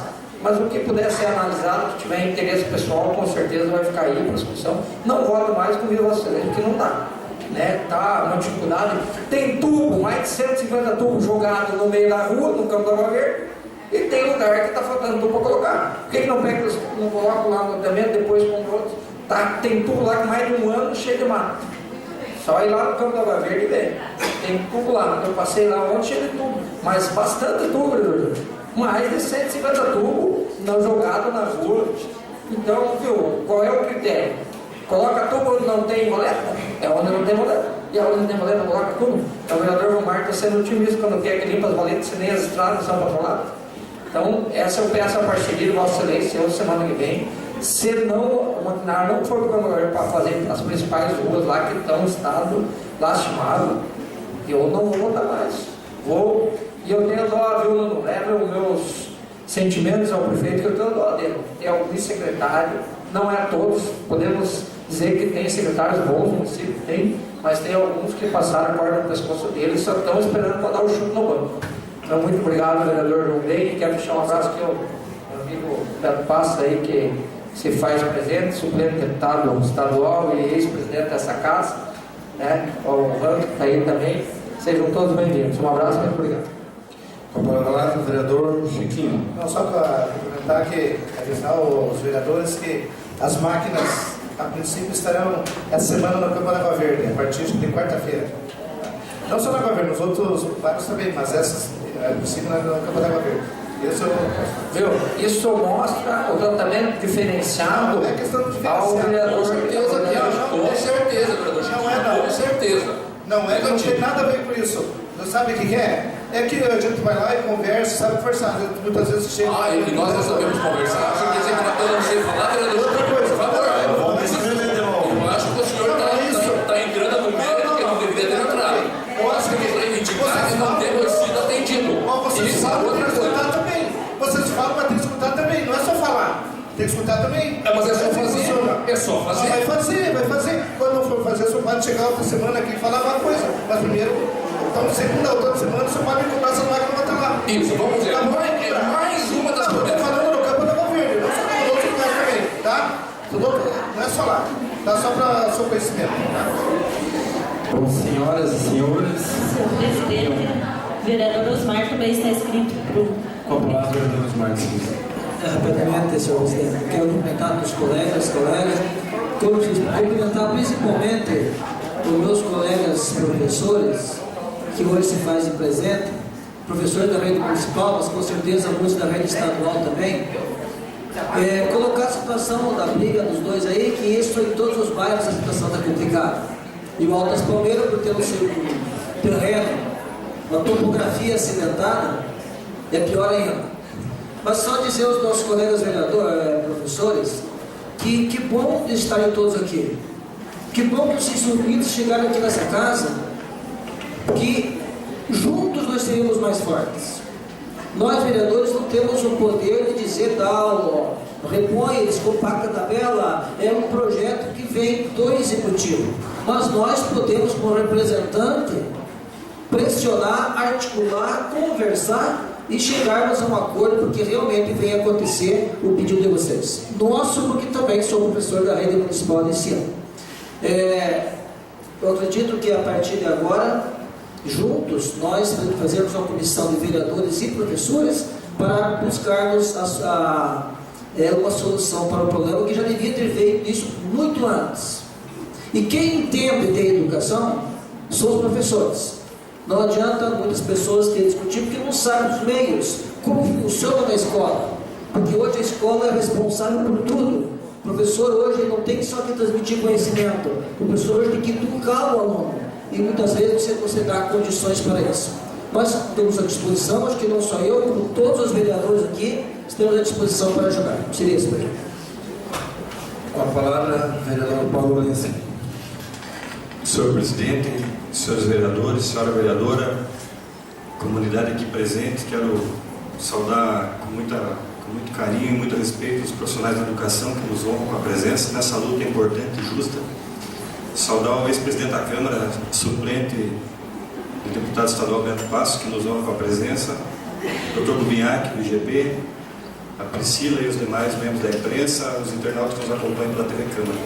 Mas o que puder ser analisado, que tiver interesse pessoal, com certeza vai ficar aí para a discussão. Não voto mais com o Vossa Excelência, porque não dá. Está uma dificuldade. Tem tubo, mais de 150 tubos jogados no meio da rua, no Campo da Água Verde, e tem lugar que está faltando tubo para colocar. Por que não pega, não coloca lá no loteamento, depois compra outro? Tem tubo lá com mais de 1 ano cheio de mato. Só ir lá no Campo da Água Verde e ver. Tem tubo lá, eu passei lá ontem cheio de tubo, mas bastante tubo, vereador. Mais de 150 tubos não jogados na rua. Então, viu, qual é o critério? Coloca tubo onde não tem boleta? É onde não tem boleta. E onde não tem boleta, coloca tubo. Então, o vereador Romar está sendo otimista quando quer que limpa as boletas, se nem as estradas são patroladas. Então, essa eu peço a parceria de Vossa Excelência, eu semana que vem. Se não, o maquinário não for para fazer as principais ruas lá que estão em estado lastimado, eu não vou dar mais. E eu tenho dó, viu? Não leva os meus sentimentos ao prefeito, que eu tenho dó dele. Tem alguns secretários, não é todos, podemos dizer que tem secretários bons, no município tem, mas tem alguns que passaram a corda no pescoço deles e só estão esperando para dar o chute no banco. Então, muito obrigado, vereador João Grey. Quero deixar um abraço aqui ao meu amigo Beto Passos aí, que se faz presente, suplente deputado estadual e ex-presidente dessa casa, né? O Ranco está aí também. Sejam todos bem-vindos. Um abraço, muito obrigado. Com a palavra, o vereador Chiquinho. Não, só para complementar que avisar os vereadores que as máquinas, a princípio, estarão essa semana no Campo da Água Verde, a partir de quarta-feira. Não só na Água Verde, nos outros bairros também, mas essas, a princípio, no Campo da Água Verde. Isso mostra o tratamento diferenciado não é questão de diferenciar. ao vereador. Com certeza, vereador. Com certeza. Não tem nada a ver com isso. Não sabe o que é? É que a gente vai lá e conversa, sabe conversar. Muitas vezes chega. E nós resolvemos conversar. Quer dizer que nós não sei falar, vereador? Outra coisa, Por favor. Eu acho que o senhor está entrando no mérito que não deveria ter entrado. Eu acho que tem que reivindicar que não temos sido atendido. Isso é outra coisa também. Vocês falam, mas tem que escutar também. Não é só falar. Tem que escutar também. Mas é só fazer. É só fazer. Vai fazer. Quando não for fazer, só pode chegar outra semana aqui e falar uma coisa. Mas primeiro, então segunda ou outra semana, você pode comprar essa máquina e botar lá. Isso, vamos dizer. É mais uma das coisas. Eu estou falando no Campo da Água Verde, não só no outro lugar também, tá? Não é só lá. Tá só para o seu conhecimento. Tá? Bom, senhoras e senhores. Senhor presidente, vereador Osmar também está escrito para Com a palavra, vereador Osmar. Rapidamente, senhor presidente, quero cumprimentar os colegas, cumprimentar principalmente os meus colegas professores, que hoje se fazem presente, professores da rede municipal, mas com certeza muitos da rede estadual também. Colocar a situação da briga dos dois aí, que isso em todos os bairros a situação está complicada. E o Alto das Palmeiras, por ter o seu terreno, uma topografia acidentada, é pior ainda. Mas só dizer aos nossos colegas vereadores, professores, que bom estarem todos aqui. Que bom que os inscritos chegaram aqui nessa casa, que juntos nós seremos mais fortes. Nós, vereadores, não temos o poder de dizer tal, repõe, descompacta a tabela, é um projeto que vem do executivo. Mas nós podemos, como representante, pressionar, articular, conversar e chegarmos a um acordo, porque realmente vem acontecer o pedido de vocês. Nosso, porque também sou professor da rede municipal desse ano. Eu acredito que a partir de agora, juntos, nós fazemos uma comissão de vereadores e professores para buscarmos uma solução para o problema, que já devia ter feito isso muito antes. E quem entende de educação são os professores. Não adianta muitas pessoas terem discutido porque não sabem os meios, como funciona na escola. Porque hoje a escola é responsável por tudo. O professor hoje não tem só que transmitir conhecimento. O professor hoje tem que educar o aluno. E muitas vezes você dá condições para isso. Nós estamos à disposição, acho que não só eu, como todos os vereadores aqui, estamos à disposição para ajudar. Seria isso, Pedro. Com a palavra, vereador Paulo Valença. Senhor presidente, senhores vereadores, senhora vereadora, comunidade aqui presente, quero saudar com muito carinho e muito respeito os profissionais da educação que nos honram com a presença nessa luta importante e justa. Saudar o ex-presidente da Câmara, suplente do deputado estadual Beto Passos, que nos honra com a presença, o Dr. Lubinhac, do IGP, a Priscila e os demais membros da imprensa, os internautas que nos acompanham pela TV Câmara.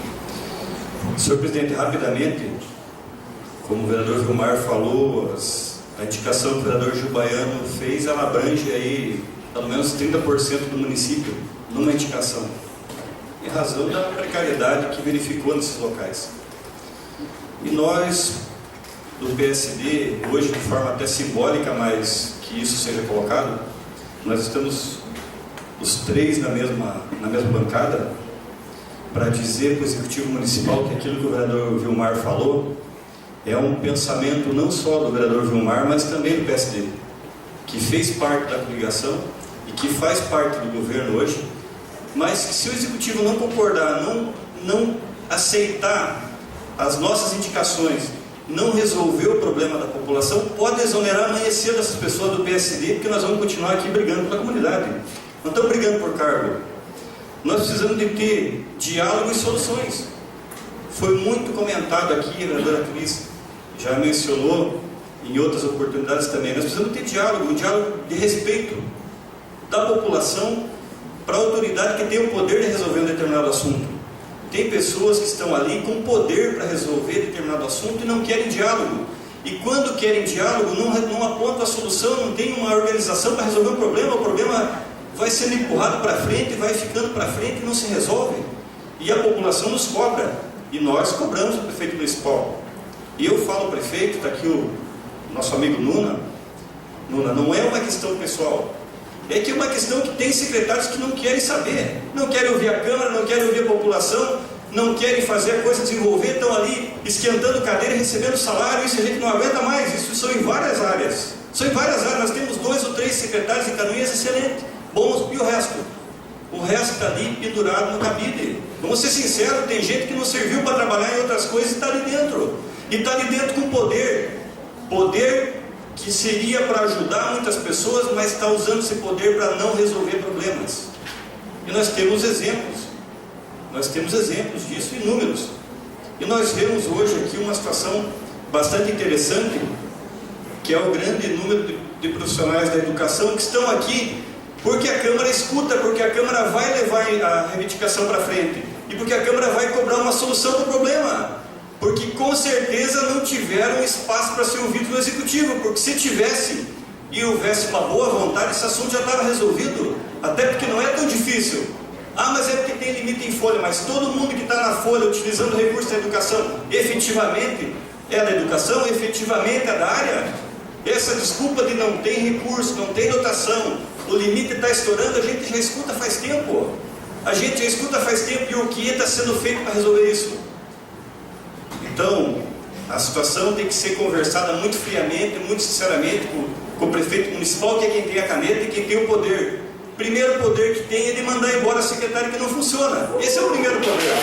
Senhor presidente, rapidamente, como o vereador Vilmar falou, a indicação que o vereador Gil Baiano fez, ela abrange aí pelo menos 30% do município numa indicação, em razão da precariedade que verificou nesses locais. E nós, do PSD, hoje de forma até simbólica, mas que isso seja colocado, nós estamos os três na mesma bancada para dizer para o Executivo Municipal que aquilo que o vereador Vilmar falou é um pensamento não só do vereador Vilmar, mas também do PSD, que fez parte da coligação e que faz parte do governo hoje, mas que se o Executivo não concordar, não aceitar as nossas indicações, não resolver o problema da população, pode exonerar amanhã cedo essas pessoas do PSD, porque nós vamos continuar aqui brigando pela comunidade. Não estamos brigando por cargo. Nós precisamos de ter diálogo e soluções. Foi muito comentado aqui, a vereadora Cris já mencionou em outras oportunidades também. Nós precisamos ter diálogo, um diálogo de respeito da população para a autoridade que tem o poder de resolver um determinado assunto. Tem pessoas que estão ali com poder para resolver determinado assunto e não querem diálogo. E quando querem diálogo, não apontam a solução, não tem uma organização para resolver o problema vai sendo empurrado para frente, vai ficando para frente e não se resolve. E a população nos cobra. E nós cobramos o prefeito municipal. E eu falo ao prefeito, está aqui o nosso amigo Nuna. Nuna, não é uma questão pessoal. É que é uma questão que tem secretários que não querem saber. Não querem ouvir a Câmara, não querem ouvir a população, não querem fazer a coisa desenvolver, estão ali esquentando cadeira e recebendo salário. Isso a gente não aguenta mais. Isso são em várias áreas. São em várias áreas. Nós temos 2 ou 3 secretários em Canoinhas excelentes, bons, e o resto? O resto está ali pendurado no cabide. Vamos ser sinceros, tem gente que não serviu para trabalhar em outras coisas e está ali dentro. E está ali dentro com poder. Poder que seria para ajudar muitas pessoas, mas está usando esse poder para não resolver problemas. E nós temos exemplos. Nós temos exemplos disso inúmeros. E nós vemos hoje aqui uma situação bastante interessante, que é o grande número de profissionais da educação que estão aqui porque a Câmara escuta, porque a Câmara vai levar a reivindicação para frente e porque a Câmara vai cobrar uma solução do problema, porque com certeza não tiveram espaço para ser ouvido no Executivo, porque se tivesse e houvesse uma boa vontade, esse assunto já estava resolvido, até porque não é tão difícil. Ah, mas é porque tem limite em folha, mas todo mundo que está na folha utilizando recursos da educação, efetivamente é da educação, efetivamente é da área. Essa desculpa de não tem recurso, não tem dotação, o limite está estourando, a gente já escuta faz tempo. A gente já escuta faz tempo e o que está sendo feito para resolver isso? Então, a situação tem que ser conversada muito friamente, muito sinceramente com o prefeito municipal, que é quem tem a caneta e quem tem o poder. O primeiro poder que tem é de mandar embora a secretária que não funciona. Esse é o primeiro poder.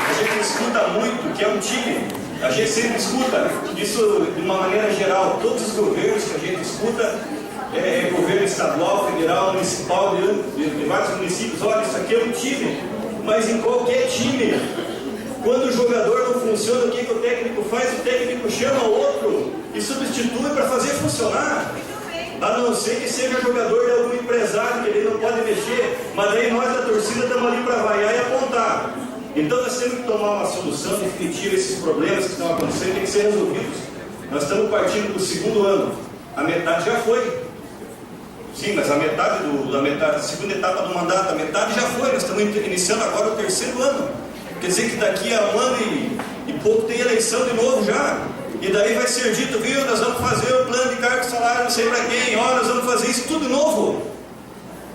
A gente escuta muito que é um time. A gente sempre escuta isso de uma maneira geral. Todos os governos que a gente escuta, governo estadual, federal, municipal, de vários municípios, olha, isso aqui é um time. Mas em qualquer time, quando o jogador não funciona, o que o técnico faz? O técnico chama o outro e substitui para fazer funcionar. A não ser que seja jogador de algum empresário, que ele não pode mexer, mas aí nós da torcida estamos ali para vaiar e apontar. Então nós temos que tomar uma solução definitiva. Esses problemas que estão acontecendo têm que ser resolvidos. Nós estamos partindo para o 2º ano. A metade já foi. Sim, mas a segunda etapa do mandato, a metade já foi. Nós estamos iniciando agora o 3º ano. Quer dizer que daqui a 1 ano e pouco tem eleição de novo já. E daí vai ser dito, viu, nós vamos fazer o plano de cargo e salário, não sei para quem, ó, nós vamos fazer isso tudo de novo.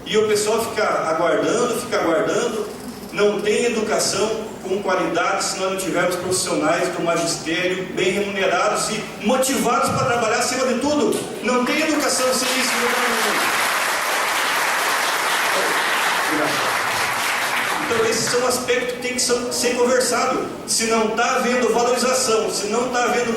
E o pessoal fica aguardando, não tem educação com qualidade se nós não tivermos profissionais do magistério bem remunerados e motivados para trabalhar acima de tudo. Não tem educação sem isso. Então esses são aspectos que tem que ser conversado. Se não está havendo valorização, se não está havendo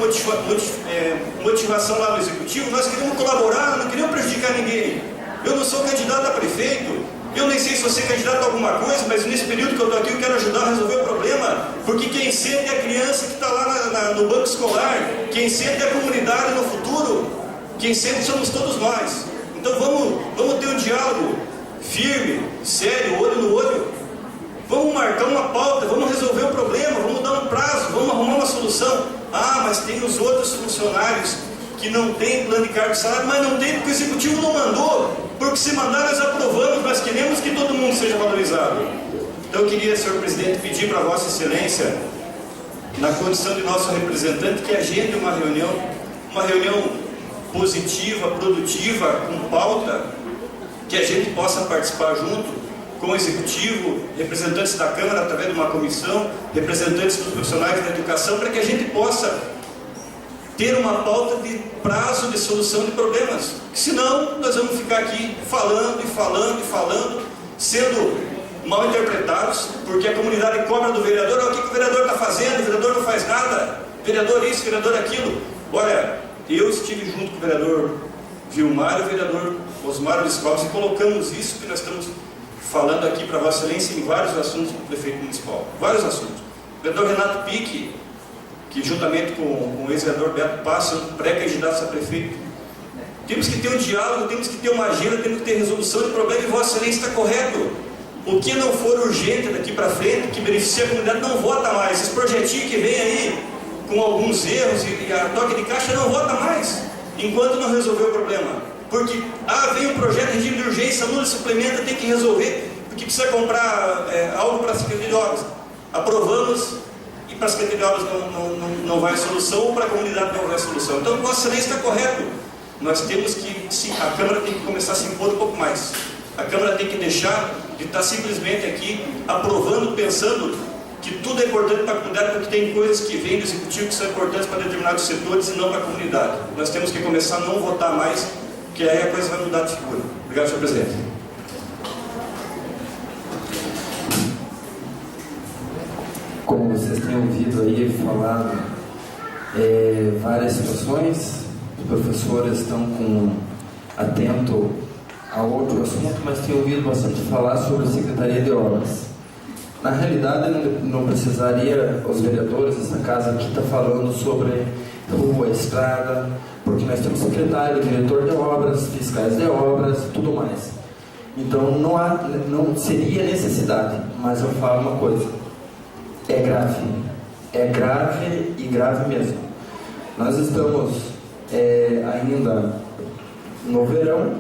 motivação lá no Executivo, nós queremos colaborar, não queremos prejudicar ninguém. Eu não sou candidato a prefeito, eu nem sei se você é candidato a alguma coisa, mas nesse período que eu estou aqui eu quero ajudar a resolver o problema, porque quem sente é a criança que está lá no banco escolar, quem sente é a comunidade no futuro, quem sente somos todos nós. Então vamos ter um diálogo firme, sério, olho no olho. Vamos marcar uma pauta, vamos resolver o problema, vamos dar um prazo, vamos arrumar uma solução. Ah, mas tem os outros funcionários que não tem plano de cargo e salário, mas não tem porque o Executivo não mandou. Porque se mandar nós aprovamos, nós queremos que todo mundo seja valorizado. Então eu queria, senhor presidente, pedir para Vossa Excelência, na condição de nosso representante, que agende uma reunião positiva, produtiva, com pauta, que a gente possa participar junto com o Executivo, representantes da Câmara através de uma comissão, representantes dos profissionais da educação, para que a gente possa ter uma pauta de prazo de solução de problemas. Senão, nós vamos ficar aqui falando, sendo mal interpretados, porque a comunidade cobra do vereador: o que o vereador está fazendo? O vereador não faz nada, vereador isso, vereador aquilo. Olha, eu estive junto com o vereador Vilmar e o vereador Osmar Liscovski e colocamos isso que nós estamos falando aqui para Vossa Excelência em vários assuntos do prefeito municipal, vários assuntos. O vereador Renato Pique, que juntamente com o ex-vereador Beto Passo, pré-candidato a prefeito, temos que ter um diálogo, temos que ter uma agenda, temos que ter resolução de problema, e Vossa Excelência está correto. O que não for urgente daqui para frente, que beneficie a comunidade, não vota mais. Esses projetinhos que vem aí, com alguns erros e a toque de caixa, não vota mais, enquanto não resolver o problema. Porque, vem um projeto de regime de urgência, anula, suplementa, tem que resolver, porque precisa comprar algo para a Secretaria de Obras. Aprovamos, e para a Secretaria de Obras não vai solução, ou para a comunidade não vai solução. Então, Vossa Excelência está correto. Nós temos que, sim, a Câmara tem que começar a se impor um pouco mais. A Câmara tem que deixar de estar simplesmente aqui aprovando, pensando que tudo é importante para a comunidade, porque tem coisas que vêm do Executivo que são importantes para determinados setores e não para a comunidade. Nós temos que começar a não votar mais, que aí a coisa vai mudar de figura. Obrigado, senhor presidente. Como vocês têm ouvido aí falado, várias situações, os professores estão atento a outro assunto, mas têm ouvido bastante falar sobre a Secretaria de Obras. Na realidade, não precisaria os vereadores dessa casa aqui estar falando sobre rua, estrada, porque nós temos secretário, diretor de obras, fiscais de obras, tudo mais. Então não seria necessidade, mas eu falo uma coisa: é grave e grave mesmo. Nós estamos ainda no verão,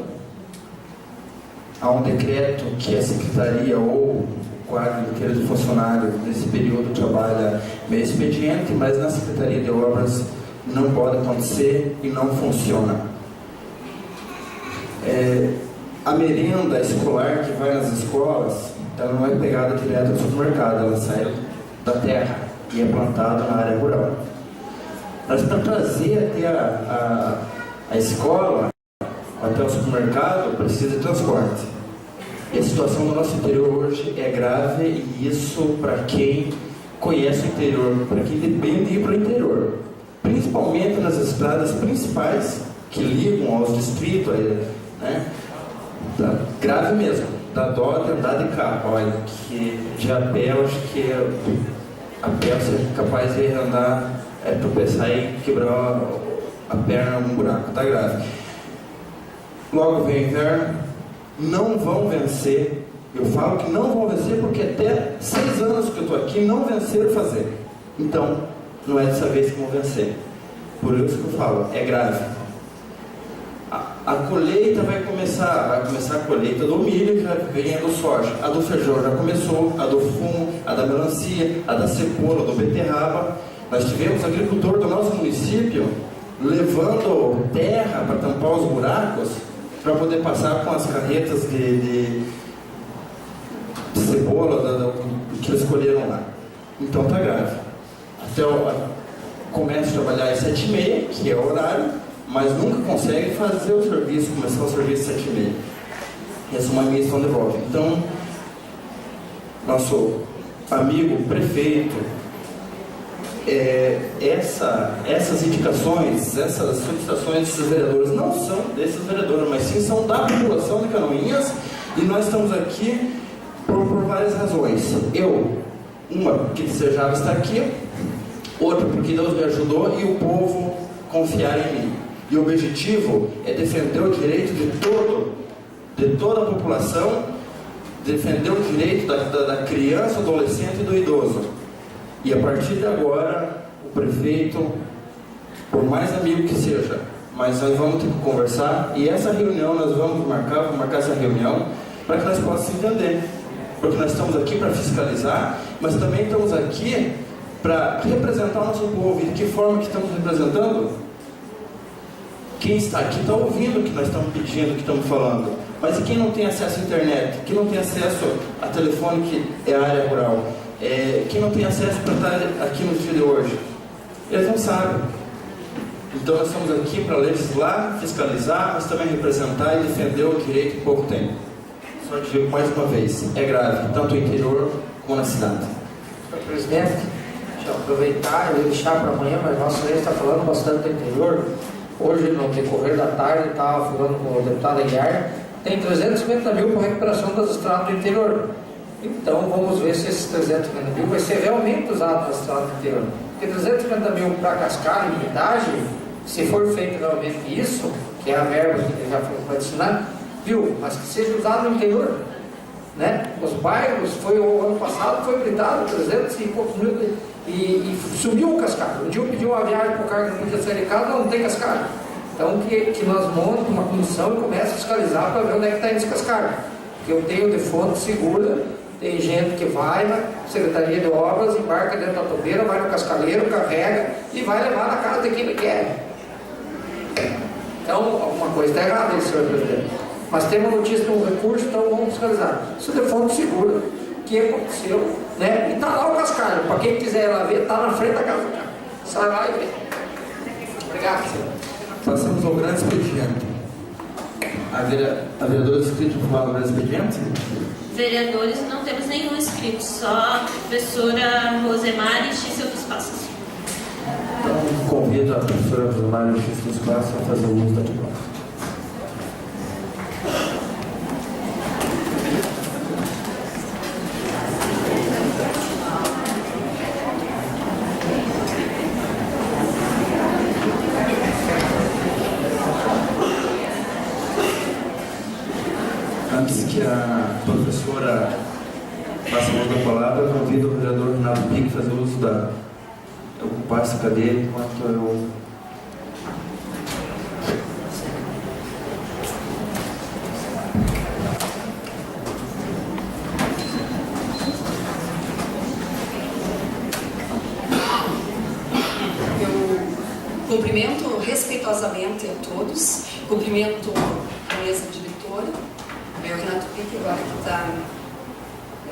há um decreto que a secretaria ou o quadro inteiro de funcionário nesse período trabalha meio expediente, mas na Secretaria de Obras não pode acontecer e não funciona. A merenda escolar que vai nas escolas, ela não é pegada direto do supermercado, ela sai da terra e é plantada na área rural. Mas para trazer até a escola, até o supermercado, precisa de transporte. E a situação do nosso interior hoje é grave, e isso para quem conhece o interior, para quem depende de ir para o interior, principalmente nas estradas principais que ligam aos distritos, né? Tá grave mesmo, dá dó de andar de carro. Olha, que de a pé, eu acho que a pé você é capaz de andar, tropeçar e quebrar a perna em algum buraco, tá grave. Logo vem o inverno, não vão vencer. Eu falo que não vão vencer porque até 6 anos que eu estou aqui não venceram fazer. Então, não é dessa vez que vão vencer. Por isso que eu falo, é grave. A colheita vai começar a colheita do milho, já vem a do soja. A do feijão já começou, a do fumo, a da melancia, a da cebola, do beterraba. Nós tivemos agricultor do nosso município levando terra para tampar os buracos, para poder passar com as carretas de cebola que eles escolheram lá. Então tá grave. Até começa a trabalhar às 7h30, que é o horário, mas nunca consegue fazer o serviço, começar o serviço às 7h30. Essa é uma missão de volta. Então, nosso amigo prefeito, essas indicações, essas solicitações desses vereadores não são desses vereadores, mas sim são da população de Canoinhas, e nós estamos aqui por várias razões. Uma, porque desejava estar aqui; outra, porque Deus me ajudou e o povo confiar em mim. E o objetivo é defender o direito de toda a população, defender o direito da criança, do adolescente e do idoso. E a partir de agora, o prefeito, por mais amigo que seja, mas nós vamos ter que conversar, e essa reunião nós vamos marcar essa reunião para que nós possamos entender. Porque nós estamos aqui para fiscalizar, mas também estamos aqui para representar o nosso povo. E de que forma que estamos representando? Quem está aqui está ouvindo o que nós estamos pedindo, o que estamos falando. Mas e quem não tem acesso à internet? Quem não tem acesso a telefone, que é a área rural? Quem não tem acesso para estar aqui no dia de hoje? Eles não sabem. Então nós estamos aqui para legislar, fiscalizar, mas também representar e defender o direito que o povo tem. Só digo mais uma vez, é grave, tanto no interior como na cidade. Senhor presidente, deixa eu aproveitar e deixar para amanhã, mas nossa lei está falando bastante do interior. Hoje, no decorrer da tarde, estava falando com o deputado Aguiar, tem 350 mil para recuperação das estradas do interior. Então vamos ver se esses 350 mil vai ser realmente usado nas estradas do interior. Porque 350 mil para cascar e blindagem, se for feito realmente isso, que é a verba que já foi destinada, viu? Mas que seja usado no interior, né? Os bairros, o ano passado foi blindado 300 e poucos mil e sumiu o cascalho. Um dia eu pedi uma viagem para o cargo de podia sair de casa, não tem cascalho. Então que nós montamos uma comissão e comece a fiscalizar para ver onde é que está esse cascalho. Porque eu tenho de fonte segura, tem gente que vai na Secretaria de Obras, embarca dentro da topeira, vai no cascalheiro, carrega e vai levar na casa de quem ele quer. Então, alguma coisa está errada aí, senhor presidente. Mas temos notícia de um recurso, então vamos fiscalizar. Isso de fonte segura, que aconteceu, né? E está lá o cascalho. Para quem quiser ir lá ver, está na frente da casa do cara. Sai lá e vê. Obrigado, senhor. Passamos ao grande expediente. A vereadora inscrita para falar do grande expediente? Vereadores, não temos nenhum inscrito, só a professora Rosemary Xício dos Passos. Então, convido a professora Rosemary Xício dos Passos a fazer o uso da palavra. Antes que a professora faça o uso da palavra, eu convido o vereador Renato Pique a fazer o uso da... ocupar essa cadeira enquanto eu... Eu cumprimento respeitosamente a todos, cumprimento a mesa diretora, o Renato Pique, agora que está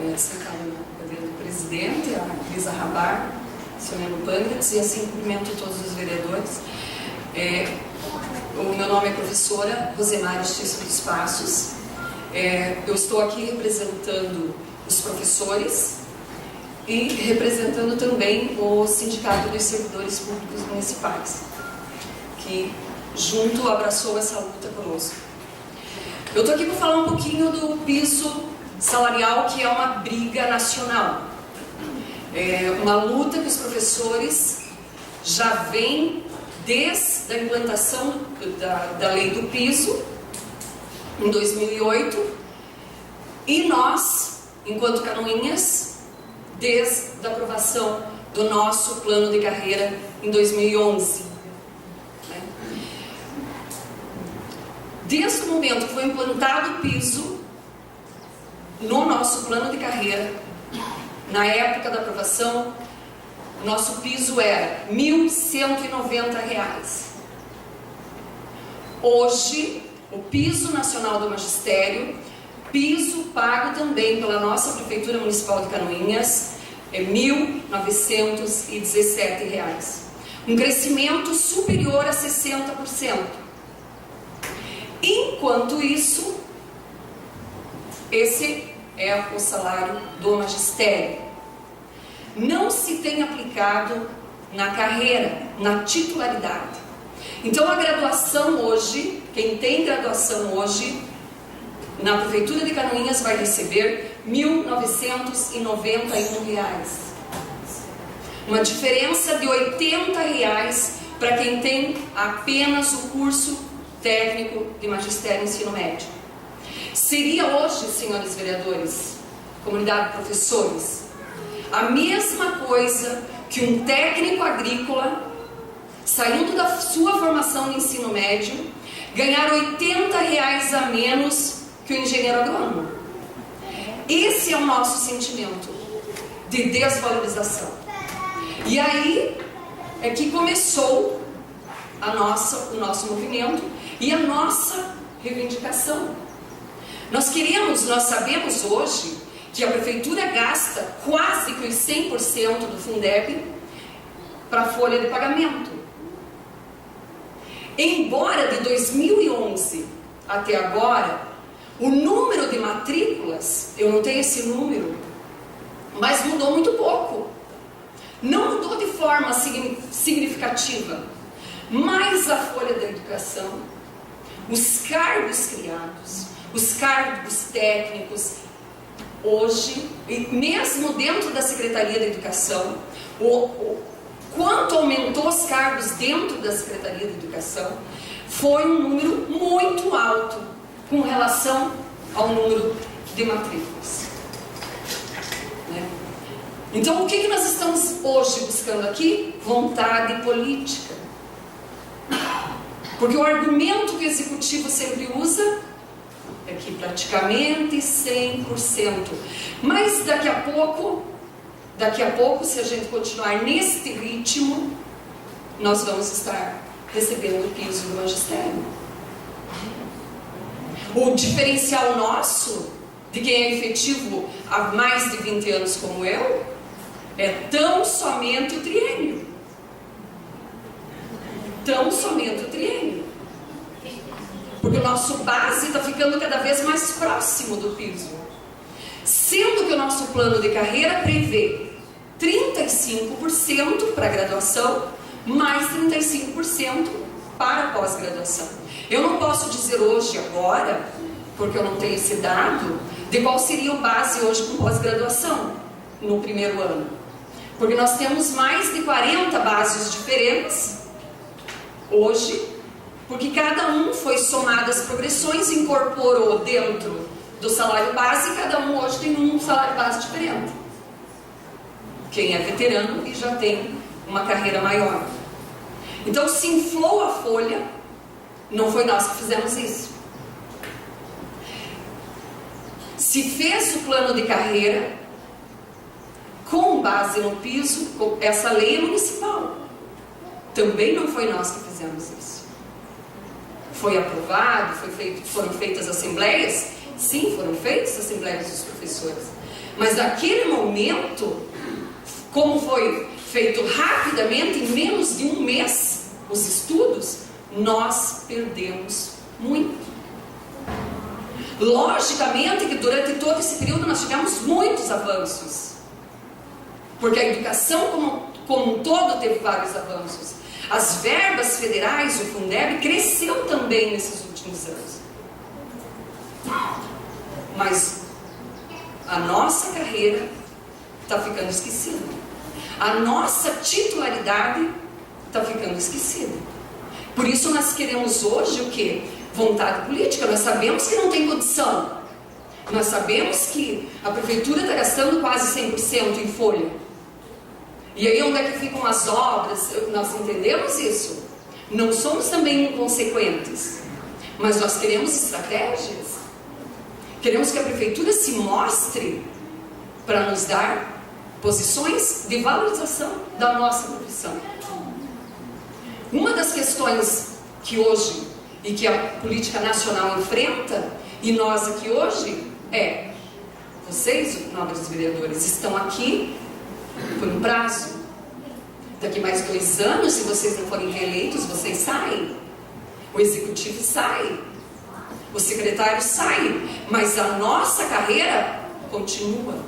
destacado na cadeira do presidente, a Lisa Rabar, o senhor Nelo Pangratz, e assim cumprimento todos os vereadores. O meu nome é professora Rosemary Xício dos Passos. Eu estou aqui representando os professores e representando também o Sindicato dos Servidores Públicos Municipais, que junto abraçou essa luta conosco. Eu estou aqui para falar um pouquinho do piso salarial, que é uma briga nacional. É uma luta que os professores já vêm desde a implantação da lei do piso, em 2008, e nós, enquanto Canoinhas, desde a aprovação do nosso plano de carreira em 2011. Desde o momento que foi implantado o piso no nosso plano de carreira, na época da aprovação, nosso piso era R$ 1.190. Hoje, o piso nacional do magistério, piso pago também pela nossa Prefeitura Municipal de Canoinhas, é R$ 1.917. Um crescimento superior a 60%. Enquanto isso, esse é o salário do magistério. Não se tem aplicado na carreira, na titularidade. Então a graduação hoje, quem tem graduação hoje, na Prefeitura de Canoinhas vai receber R$ 1.991. Uma diferença de R$ 80 para quem tem apenas o curso técnico de magistério e ensino médio. Seria hoje, senhores vereadores, comunidade de professores, a mesma coisa que um técnico agrícola, saindo da sua formação de ensino médio, ganhar R$ 80 a menos que o engenheiro agrônomo. Esse é o nosso sentimento de desvalorização. E aí é que começou o nosso movimento e a nossa reivindicação. Nós sabemos hoje que a Prefeitura gasta quase que os 100% do Fundeb para a folha de pagamento. embora de 2011 até agora, o número de matrículas, eu não tenho esse número, mas mudou muito pouco. Não mudou de forma significativa, mas a folha da educação, os cargos criados, os cargos técnicos, hoje, e mesmo dentro da Secretaria da Educação, quanto aumentou os cargos dentro da Secretaria da Educação, foi um número muito alto com relação ao número de matrículas. Né? Então, o que nós estamos hoje buscando aqui? Vontade política. Porque o argumento que o Executivo sempre usa é que praticamente 100%. Mas daqui a pouco, se a gente continuar neste ritmo, nós vamos estar recebendo o piso do magistério. O diferencial nosso, de quem é efetivo há mais de 20 anos como eu, é tão somente o triênio. Tão somente o triênio. Porque o nosso base está ficando cada vez mais próximo do piso. Sendo que o nosso plano de carreira prevê 35% para a graduação, mais 35% para a pós-graduação. Eu não posso dizer hoje, agora, porque eu não tenho esse dado, de qual seria o base hoje com pós-graduação, no primeiro ano. Porque nós temos mais de 40 bases diferentes, hoje, porque cada um foi somado as progressões, incorporou dentro do salário base, e cada um hoje tem um salário base diferente. Quem é veterano e já tem uma carreira maior. Então, se inflou a folha, não foi nós que fizemos isso. Se fez o plano de carreira com base no piso, essa lei é municipal. Também não foi nós que fizemos isso. Foi aprovado, foram feitas assembleias? Sim, foram feitas assembleias dos professores. Mas naquele momento, como foi feito rapidamente, em menos de um mês, os estudos, nós perdemos muito. Logicamente que durante todo esse período nós tivemos muitos avanços. Porque a educação como um todo teve vários avanços. As verbas federais, o Fundeb, cresceu também nesses últimos anos. Mas a nossa carreira está ficando esquecida. A nossa titularidade está ficando esquecida. Por isso nós queremos hoje o quê? Vontade política. Nós sabemos que não tem condição. Nós sabemos que a prefeitura está gastando quase 100% em folha. E aí onde é que ficam as obras? Nós entendemos isso. Não somos também inconsequentes. Mas nós queremos estratégias. Queremos que a prefeitura se mostre para nos dar posições de valorização da nossa profissão. Uma das questões que hoje e que a política nacional enfrenta, e nós aqui hoje, é: vocês, nobres vereadores, estão aqui por um prazo. Daqui mais 2 anos, se vocês não forem reeleitos, vocês saem. O executivo sai. Os secretários saem. Mas a nossa carreira continua.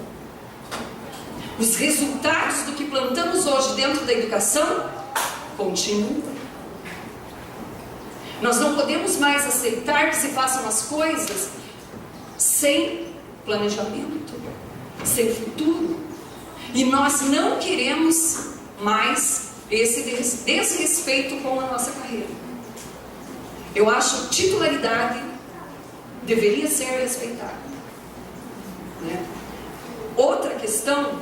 Os resultados do que plantamos hoje dentro da educação continuam. Nós não podemos mais aceitar que se façam as coisas sem planejamento, sem futuro. E nós não queremos mais esse desrespeito com a nossa carreira. Eu acho que titularidade deveria ser respeitada. Né? Outra questão,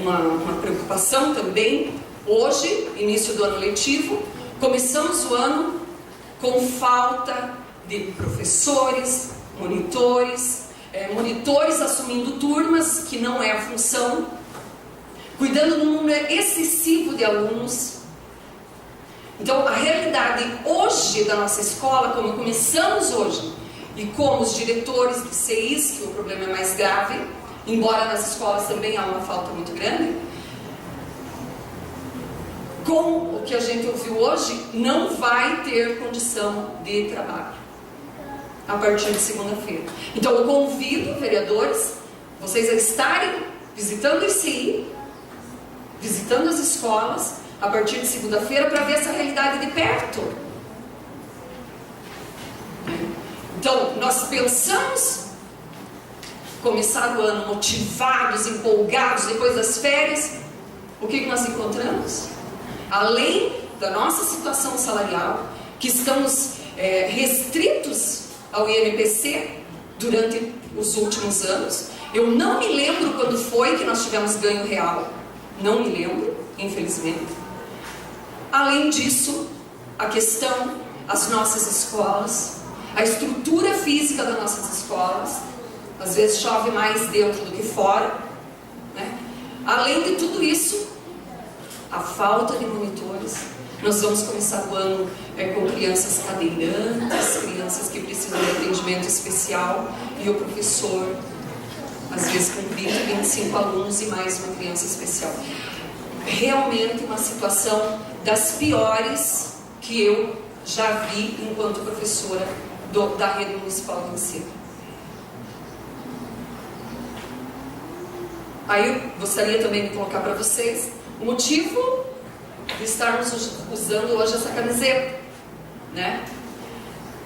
uma preocupação também, hoje, início do ano letivo, começamos o ano com falta de professores, monitores assumindo turmas, que não é a função, cuidando de um número excessivo de alunos. Então, a realidade hoje da nossa escola, como começamos hoje, e como os diretores de CIs, que o problema é mais grave, embora nas escolas também há uma falta muito grande, com com o que a gente ouviu hoje, não vai ter condição de trabalho a partir de segunda-feira. Então eu convido, vereadores, vocês a estarem visitando o ICI, visitando as escolas a partir de segunda-feira para ver essa realidade de perto. Então, nós pensamos começar o ano motivados, empolgados, depois das férias. O que nós encontramos? Além da nossa situação salarial, que estamos restritos ao INPC durante os últimos anos. Eu não me lembro quando foi que nós tivemos ganho real. Não me lembro, infelizmente. Além disso, a questão, as nossas escolas, a estrutura física das nossas escolas, às vezes chove mais dentro do que fora, né? Além de tudo isso, a falta de monitores. Nós vamos começar o ano com crianças cadeirantes, crianças que precisam de atendimento especial, e o professor, às vezes com 20, 25 alunos e mais uma criança especial. Realmente uma situação das piores que eu já vi enquanto professora da rede municipal de ensino. Aí eu gostaria também de colocar para vocês o motivo de estarmos usando hoje essa camiseta, né?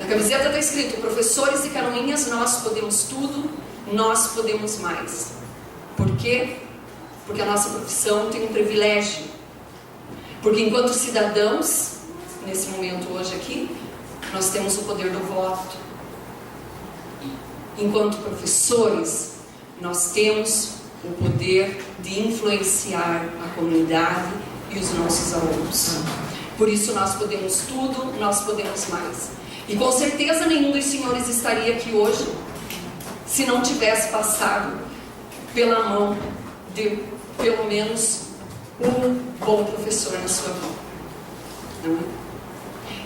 Na camiseta está escrito: professores de Canoinhas, nós podemos tudo, nós podemos mais. Por quê? Porque a nossa profissão tem um privilégio. Porque enquanto cidadãos, nesse momento hoje aqui, nós temos o poder do voto. Enquanto professores, nós temos o poder de influenciar a comunidade e os nossos alunos. Por isso nós podemos tudo, nós podemos mais. E com certeza nenhum dos senhores estaria aqui hoje se não tivesse passado pela mão de pelo menos um bom professor na sua vida. Não é?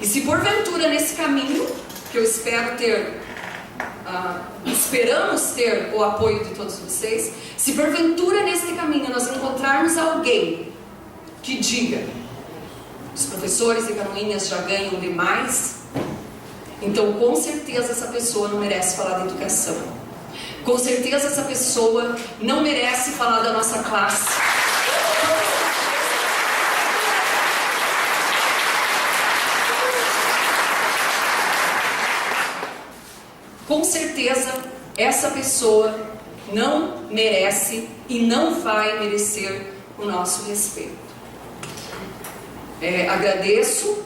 E se porventura nesse caminho, que eu espero ter, esperamos ter o apoio de todos vocês, se porventura nesse caminho nós encontrarmos alguém que diga: os professores de Canoinhas já ganham demais, então com certeza essa pessoa não merece falar de educação. Com certeza essa pessoa não merece falar da nossa classe. Com certeza essa pessoa não merece e não vai merecer o nosso respeito. Agradeço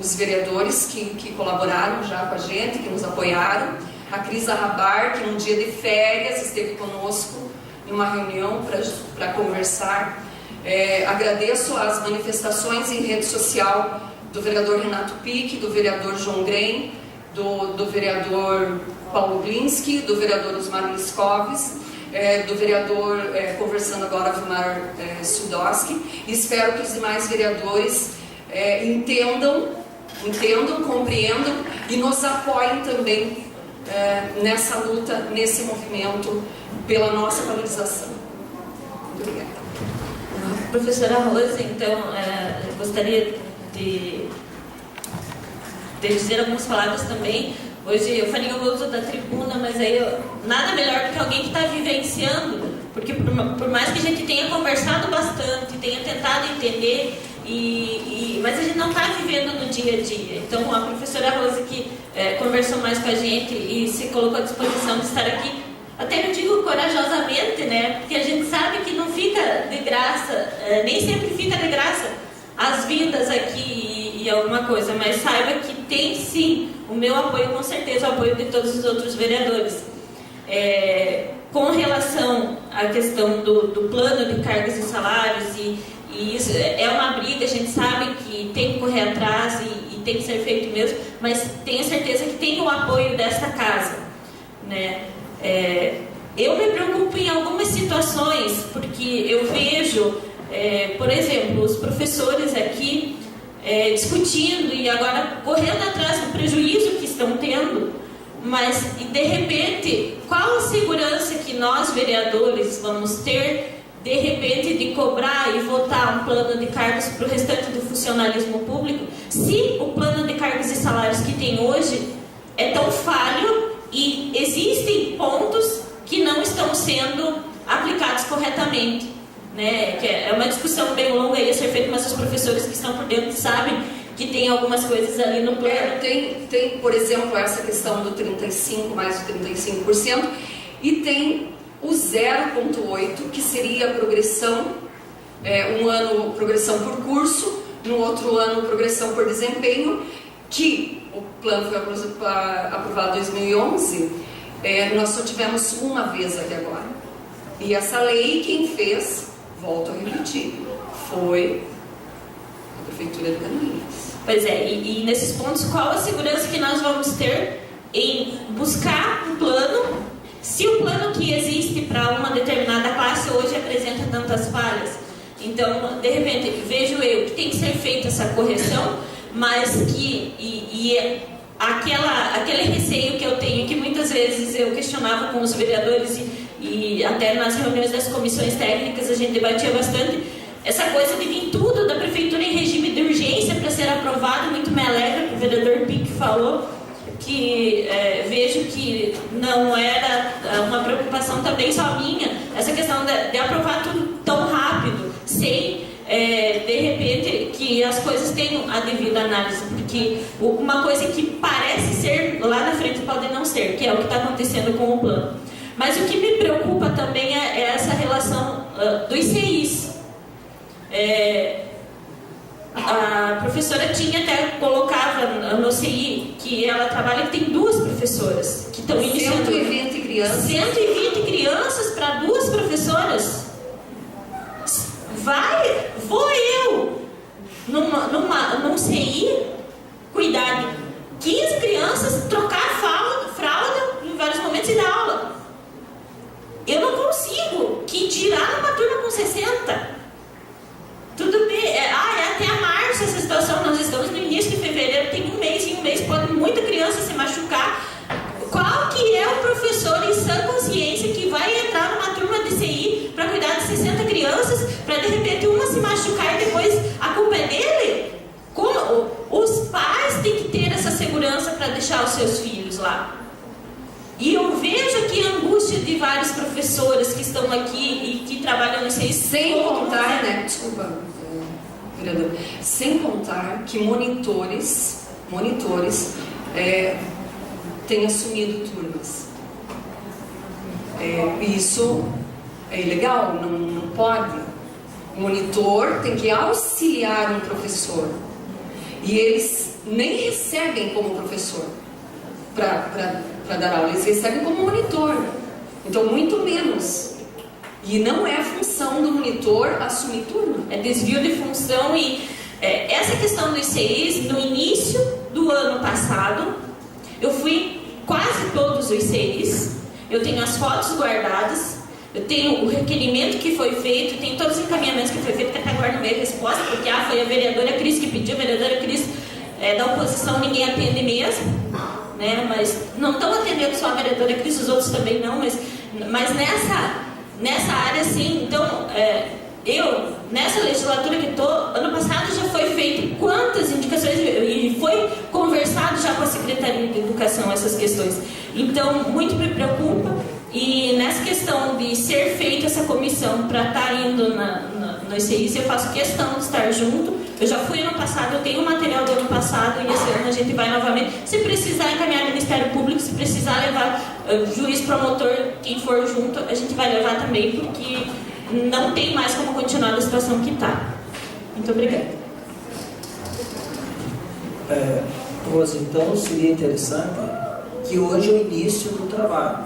os vereadores que colaboraram já com a gente, que nos apoiaram. A Cris Arrabar, que num dia de férias esteve conosco em uma reunião para conversar. Agradeço as manifestações em rede social do vereador Renato Pique, do vereador João Grem, do vereador Paulo Glinski, do vereador Osmar Liscoves, do vereador, conversando agora, Vilmar Sudoski. E espero que os demais vereadores entendam, compreendam e nos apoiem também nessa luta, nesse movimento pela nossa valorização. Muito obrigada. Professora Rose, então, gostaria de dizer algumas palavras também. Hoje eu falei o uso da tribuna, mas aí nada melhor do que alguém que está vivenciando, porque por mais que a gente tenha conversado bastante, tenha tentado entender, mas a gente não está vivendo no dia a dia. Então a professora Rose, que conversou mais com a gente e se colocou à disposição de estar aqui, até eu digo corajosamente, né? Porque a gente sabe que não fica de graça, nem sempre fica de graça as vindas aqui e alguma coisa, mas saiba que tem sim o meu apoio, com certeza o apoio de todos os outros vereadores. Com relação à questão do plano de cargas e salários, e isso é uma briga, a gente sabe que tem que correr atrás e tem que ser feito mesmo, mas tenho certeza que tem o apoio desta casa, né? Eu me preocupo em algumas situações, porque eu vejo, por exemplo, os professores aqui discutindo e agora correndo atrás do prejuízo que estão tendo, mas de repente, qual a segurança que nós vereadores vamos ter de repente, de cobrar e votar um plano de cargos para o restante do funcionalismo público, se o plano de cargos e salários que tem hoje é tão falho e existem pontos que não estão sendo aplicados corretamente, né? Que é uma discussão bem longa e a ser feita, mas os professores que estão por dentro sabem que tem algumas coisas ali no plano. Tem, por exemplo, essa questão do 35% mais o 35%, e tem o 0,8%, que seria a progressão, um ano progressão por curso, no outro ano progressão por desempenho, que o plano foi aprovado em 2011, nós só tivemos uma vez até agora. E essa lei, quem fez, volto a repetir, foi a Prefeitura de Canoinhas. Pois é, e nesses pontos, qual a segurança que nós vamos ter em buscar um plano, se o plano que existe para uma determinada classe hoje apresenta tantas falhas? Então, de repente, vejo eu que tem que ser feita essa correção, mas que aquele receio que eu tenho, que muitas vezes eu questionava com os vereadores e até nas reuniões das comissões técnicas a gente debatia bastante, essa coisa de vir tudo da prefeitura em regime de urgência para ser aprovado. Muito me alegra que o vereador Pique falou, que vejo que não era uma preocupação também só minha, essa questão de aprovar tudo tão rápido, sem de repente que as coisas tenham a devida análise, porque uma coisa que parece ser lá na frente pode não ser, que é o que está acontecendo com o plano. Mas o que me preocupa também é essa relação dos CIs. A professora até colocava no CI que ela trabalha, que tem 2 professoras que estão iniciando. 120 crianças. 120 crianças para 2 professoras. Vou eu num CI cuidar de 15 crianças, trocar fralda em vários momentos e dar aula. Eu não consigo, que dirá numa turma com 60. Tudo bem, até março essa situação, nós estamos no início de fevereiro, tem um mês, e um mês pode muita criança se machucar. Qual que é o professor em sã consciência que vai entrar numa turma de CI para cuidar de 60 crianças, para de repente uma se machucar e depois a culpa é dele? Como? Os pais têm que ter essa segurança para deixar os seus filhos lá. E eu vejo aqui a angústia de vários professores que estão aqui e que trabalham no CI. Sem contar, né? Desculpa, vereador. Sem contar que monitores têm assumido turmas. Isso é ilegal, não pode. O monitor tem que auxiliar um professor. E eles nem recebem como professor para dar aula, eles recebem como monitor. Então, muito menos. E não é a função do monitor assumir turma. É desvio de função. E essa questão dos CIs, no início do ano passado, eu fui quase todos os CIs, eu tenho as fotos guardadas, eu tenho o requerimento que foi feito, tenho todos os encaminhamentos que foi feito, que até agora não veio resposta, porque foi a vereadora Cris que pediu, a vereadora Cris da oposição, ninguém atende mesmo, né? Mas não estão atendendo só a vereadora Cris, os outros também não, mas nessa área sim. Então, eu, nessa legislatura que estou, ano passado já foi feito quantas indicações, e foi conversado já com a Secretaria de Educação essas questões. Então, muito me preocupa, e nessa questão de ser feita essa comissão para estar indo nos CIs, eu faço questão de estar junto. Eu já fui ano passado, eu tenho o material do ano passado, e esse ano a gente vai novamente. Se precisar encaminhar o Ministério Público, se precisar levar juiz, promotor, quem for junto, a gente vai levar também, porque não tem mais como continuar da situação que está. Muito obrigada. Rosa, então seria interessante que hoje é o início do trabalho,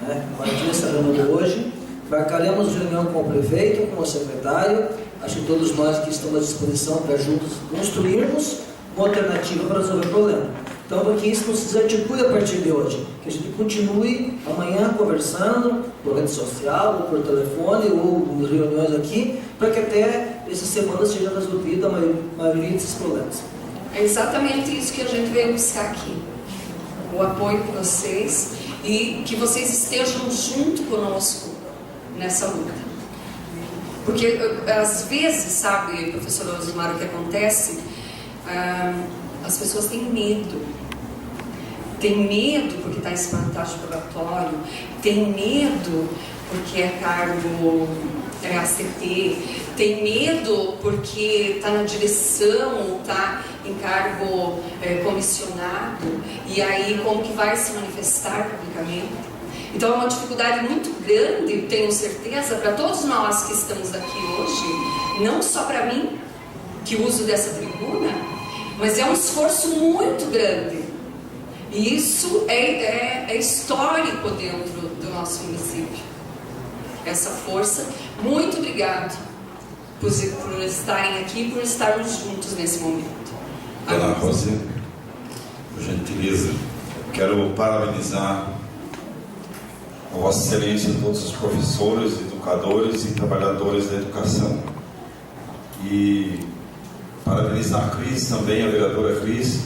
né? A partir dessa reunião de hoje, marcaremos reunião com o prefeito, com o secretário. Acho que todos nós que estamos à disposição para juntos construirmos uma alternativa para resolver o problema. Então, para que isso não se desarticule a partir de hoje, que a gente continue amanhã conversando por rede social, ou por telefone, ou em reuniões aqui, para que até essa semana seja resolvida a maioria desses problemas. É exatamente isso que a gente veio buscar aqui. O apoio de vocês e que vocês estejam junto conosco nessa luta. Porque às vezes, sabe, professor Osmar, o que acontece? As pessoas têm medo. Tem medo porque está em estágio probatório, tem medo porque é cargo ACT, tem medo porque está na direção ou está em cargo comissionado, e aí como que vai se manifestar publicamente? Então é uma dificuldade muito grande, tenho certeza, para todos nós que estamos aqui hoje, não só para mim, que uso dessa tribuna, mas é um esforço muito grande. E isso é histórico dentro do nosso município. Essa força. Muito obrigado por estarem aqui, por estarmos juntos nesse momento. Dona Rose, por gentileza, quero parabenizar a Vossa Excelência, todos os professores, educadores e trabalhadores da educação. E parabenizar a Cris também, a vereadora Cris,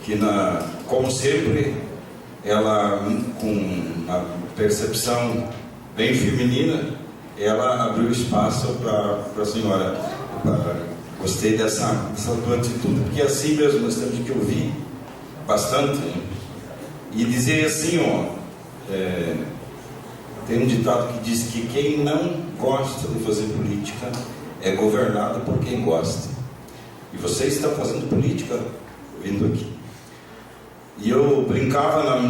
que como sempre, ela com uma percepção bem feminina, ela abriu espaço para a senhora. Gostei dessa tua atitude, porque assim mesmo nós temos que ouvir bastante, né? E dizer assim, tem um ditado que diz que quem não gosta de fazer política é governado por quem gosta. E vocês estão fazendo política vindo aqui. E eu brincava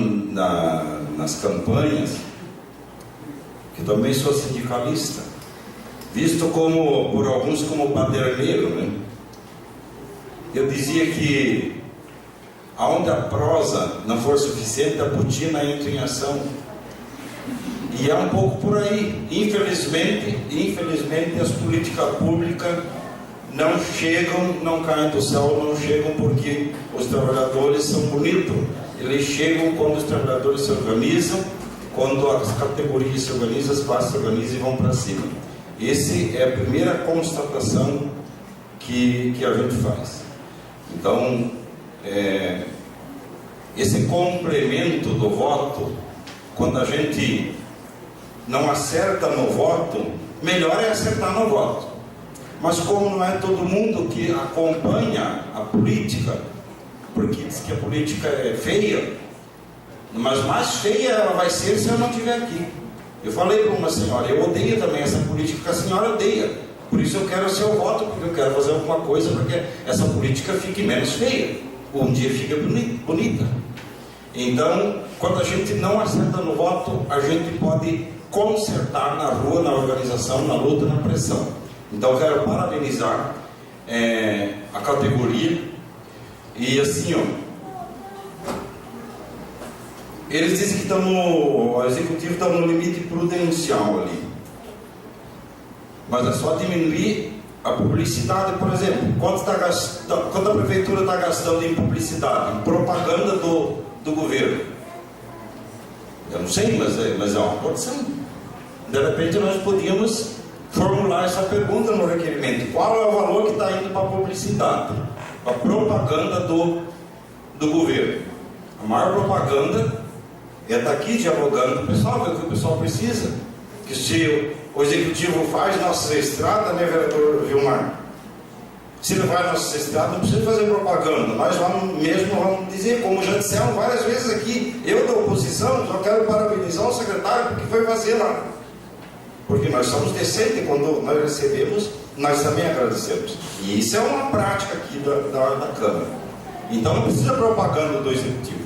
nas campanhas, que também sou sindicalista, visto por alguns como baderneiro, né? Eu dizia que aonde a prosa não for suficiente, a botina entra em ação. E é um pouco por aí. Infelizmente as políticas públicas não chegam, não caem do céu, não chegam porque os trabalhadores são bonitos. Eles chegam quando os trabalhadores se organizam, quando as categorias se organizam, as classes se organizam e vão para cima. Essa é a primeira constatação que a gente faz. Então, esse complemento do voto, quando a gente não acerta no voto, melhor é acertar no voto. Mas como não é todo mundo que acompanha a política, porque diz que a política é feia, mas mais feia ela vai ser se eu não estiver aqui. Eu falei para uma senhora, eu odeio também essa política que a senhora odeia. Por isso eu quero o seu voto, porque eu quero fazer alguma coisa para que essa política fique menos feia, ou um dia fique bonita. Então, quando a gente não acerta no voto, a gente pode consertar na rua, na organização, na luta, na pressão. Então eu quero parabenizar a categoria. E assim, eles dizem que o executivo está no limite prudencial ali, mas é só diminuir a publicidade. Por exemplo, quanto a prefeitura está gastando em publicidade, em propaganda do governo? Eu não sei, mas é uma porção. De repente nós podíamos formular essa pergunta no requerimento: qual é o valor que está indo para a publicidade, para a propaganda do governo? A maior propaganda é estar aqui dialogando com o pessoal, ver o que o pessoal precisa. Que se o executivo faz nossas estradas, né, vereador Vilmar? Se ele faz nossas estradas, não precisa fazer propaganda. Nós vamos dizer, como já disseram várias vezes aqui, eu da oposição só quero parabenizar o secretário porque foi fazer lá. Porque nós somos decentes, quando nós recebemos, nós também agradecemos. E isso é uma prática aqui da Câmara. Então não precisa propaganda do executivo,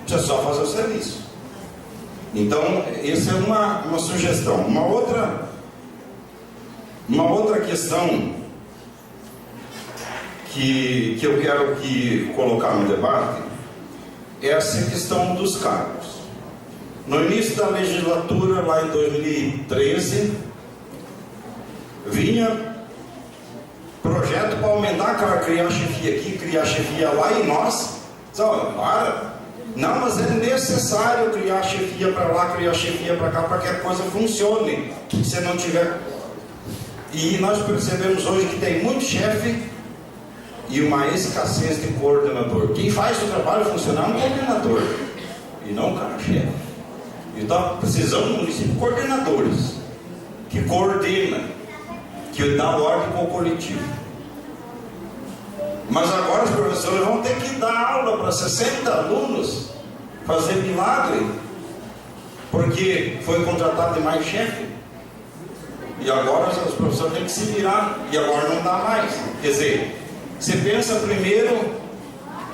precisa só fazer o serviço. Então, essa é uma sugestão. Uma outra questão que eu quero colocar no debate é essa questão dos cargos. No início da legislatura, lá em 2013, vinha projeto para aumentar, criar chefia aqui, criar chefia lá, e nós, não, mas é necessário criar chefia para lá, criar chefia para cá, para que a coisa funcione. Se não tiver... E nós percebemos hoje que tem muito chefe e uma escassez de coordenador. Quem faz o trabalho funcionar é um coordenador e não um cara-chefe. Então precisamos no município de coordenadores que coordenam. que dá ordem com o coletivo. Mas agora os professores vão ter que dar aula para 60 alunos, fazer milagre, porque foi contratado mais chefe. E agora os professores têm que se virar, e agora não dá mais. Quer dizer, você pensa primeiro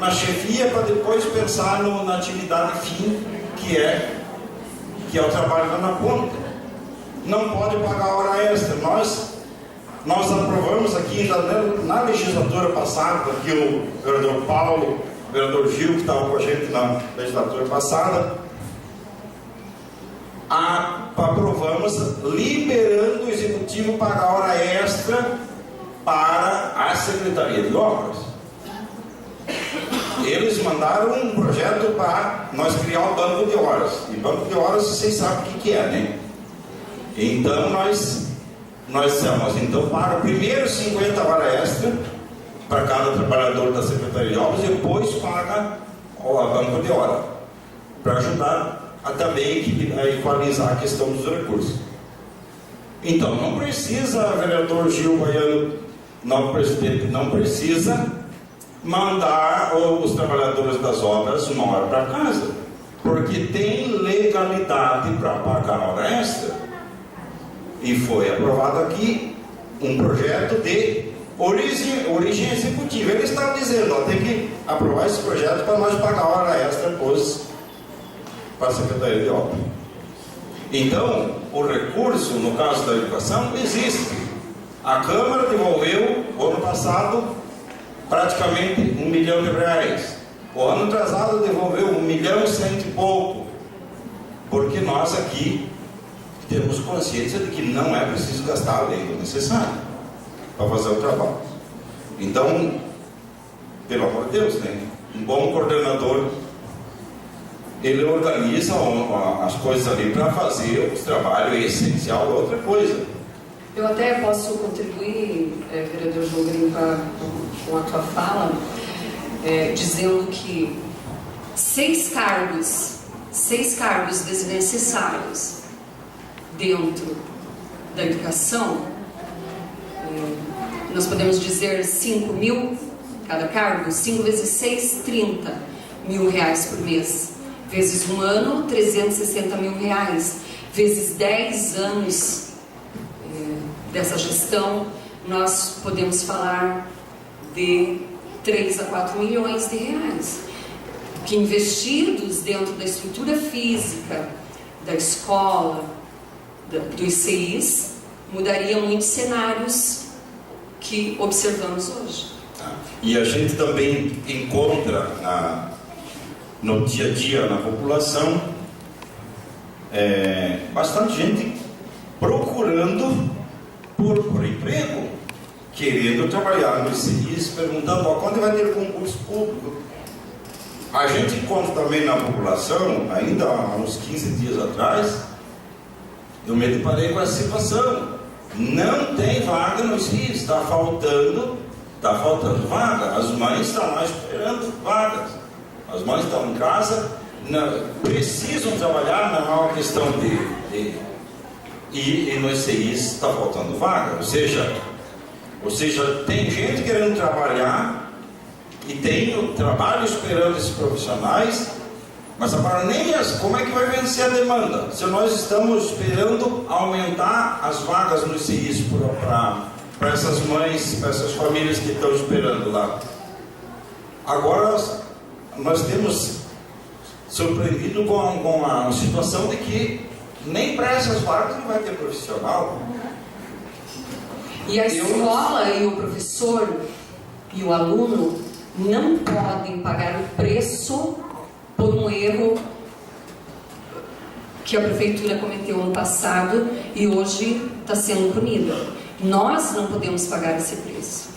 na chefia para depois pensar na atividade fim, que é o trabalho lá na ponta. Não pode pagar hora extra. Nós aprovamos aqui na legislatura passada, que o vereador Paulo, o vereador Gil, que estava com a gente na legislatura passada, aprovamos liberando o executivo pagar hora extra para a Secretaria de Obras. Eles mandaram um projeto para nós criar um banco de horas. E banco de horas vocês sabem o que é, né? Então nós dissemos, então paga primeiro 50 horas extra para cada trabalhador da Secretaria de Obras e depois paga o banco de hora, para ajudar a também equalizar a questão dos recursos. Então não precisa, vereador Gil Baiano, novo presidente, não precisa mandar os trabalhadores das obras uma hora para casa, porque tem legalidade para pagar hora extra. E foi aprovado aqui um projeto de origem executiva. Eles estavam dizendo, tem que aprovar esse projeto para nós pagar hora extra para a Secretaria de Obras. Então, o recurso, no caso da educação, existe. A Câmara devolveu, o ano passado, praticamente R$1 milhão. O ano atrasado devolveu 1.100.000 e pouco. Porque nós aqui temos consciência de que não é preciso gastar além do necessário para fazer o trabalho. Então, pelo amor de Deus, né? Um bom coordenador, ele organiza as coisas ali para fazer o trabalho essencial, outra coisa. Eu até posso contribuir, vereador Jogrinho, com a tua fala, dizendo que 6 cargos desnecessários dentro da educação, nós podemos dizer 5 mil cada cargo, 5 vezes 6, 30 mil reais por mês, vezes um ano, 360 mil reais, vezes 10 anos dessa gestão, nós podemos falar de 3 a 4 milhões de reais, que investidos dentro da estrutura física da escola, dos CIs, mudaria muitos cenários que observamos hoje. E a gente também encontra no dia a dia na população bastante gente procurando por emprego, querendo trabalhar nos CIs, perguntando quando vai ter concurso público. A gente encontra também na população, ainda há uns 15 dias atrás, eu me deparei com essa situação. Não tem vaga nos CIs, está faltando vaga. As mães estão lá esperando vagas. As mães estão em casa, precisam trabalhar, não é uma questão e nos CIs está faltando vaga. Ou seja, tem gente querendo trabalhar e tem o trabalho esperando esses profissionais. Mas agora como é que vai vencer a demanda? Se nós estamos esperando aumentar as vagas nos CIs para essas mães, para essas famílias que estão esperando lá. Agora nós temos surpreendido com a situação de que nem para essas vagas não vai ter profissional. E a escola e o professor e o aluno não podem pagar o preço por um erro que a prefeitura cometeu no passado e hoje está sendo punida. Nós não podemos pagar esse preço.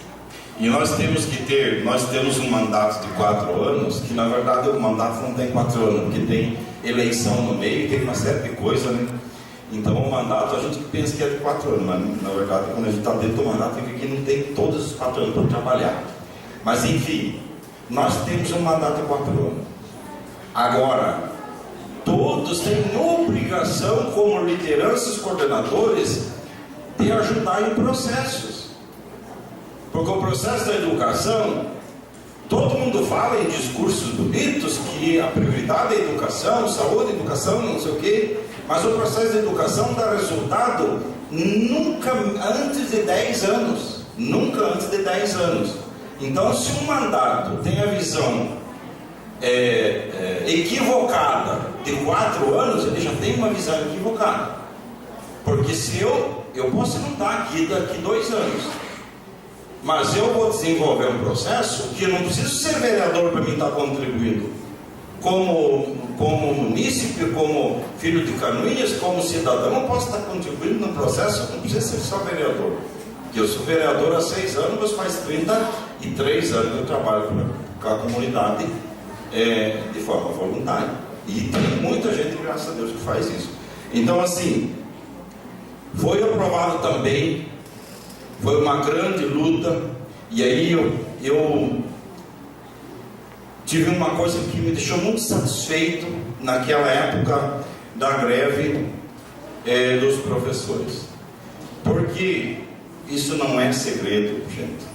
E nós temos um mandato de 4 anos, que na verdade o mandato não tem 4 anos, porque tem eleição no meio, tem uma série de coisas, né? Então o mandato a gente pensa que é de 4 anos, mas na verdade quando a gente está dentro do mandato fica que não tem todos os 4 anos para trabalhar. Mas enfim, nós temos um mandato de 4 anos. Agora, todos têm obrigação como lideranças, coordenadores, de ajudar em processos. Porque o processo da educação, todo mundo fala em discursos bonitos que a prioridade é a educação, saúde, educação, não sei o quê, mas o processo de educação dá resultado nunca antes de 10 anos. Nunca antes de 10 anos. Então, se um mandato tem a visão equivocada de 4 anos, ele já tem uma visão equivocada. Porque se eu posso não estar aqui daqui 2 anos, mas eu vou desenvolver um processo que eu não preciso ser vereador para mim estar contribuindo. Como munícipe, como filho de Canoinhas, como cidadão, eu posso estar contribuindo no processo, não precisa ser só vereador. Eu sou vereador há 6 anos, mas faz 33 anos que eu trabalho com a comunidade de forma voluntária. E tem muita gente, graças a Deus, que faz isso. Então, assim, foi aprovado também, foi uma grande luta, e aí eu tive uma coisa que me deixou muito satisfeito naquela época da greve dos professores. Porque isso não é segredo, gente.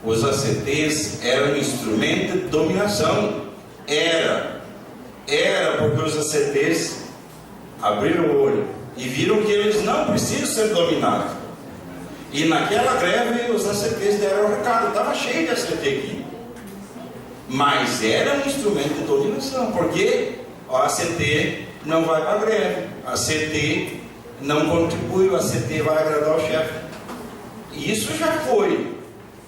Os ACTs eram um instrumento de dominação. Era porque os ACTs abriram o olho e viram que eles não precisam ser dominados. E naquela greve os ACTs deram o recado, estava cheio de ACT aqui. Mas era um instrumento de dominação, porque o ACT não vai para a greve, a ACT não contribui, o ACT vai agradar o chefe. E isso já foi,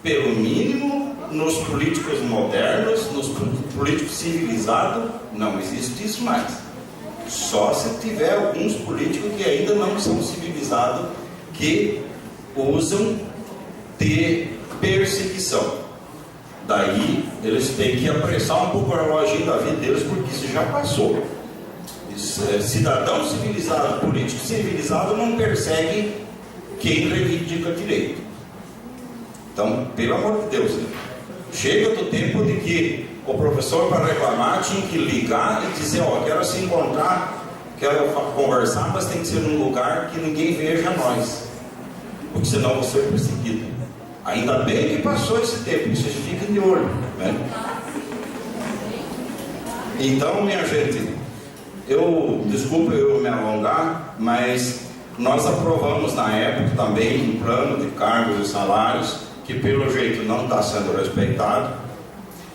pelo mínimo, nos políticos modernos, nos políticos civilizados, não existe isso mais. Só se tiver alguns políticos que ainda não são civilizados, que usam de perseguição. Daí eles têm que apressar um pouco o reloginho da vida deles, porque isso já passou. Cidadão civilizado, político civilizado não persegue quem reivindica direito. Então, pelo amor de Deus, chega do tempo de que o professor, para reclamar, tinha que ligar e dizer: ó, quero se encontrar, quero conversar, mas tem que ser num lugar que ninguém veja nós, porque senão eu vou ser perseguido. Ainda bem que passou esse tempo, vocês fiquem de olho, né? Então, minha gente, desculpa eu me alongar, mas nós aprovamos na época também um plano de cargos e salários que pelo jeito não está sendo respeitado.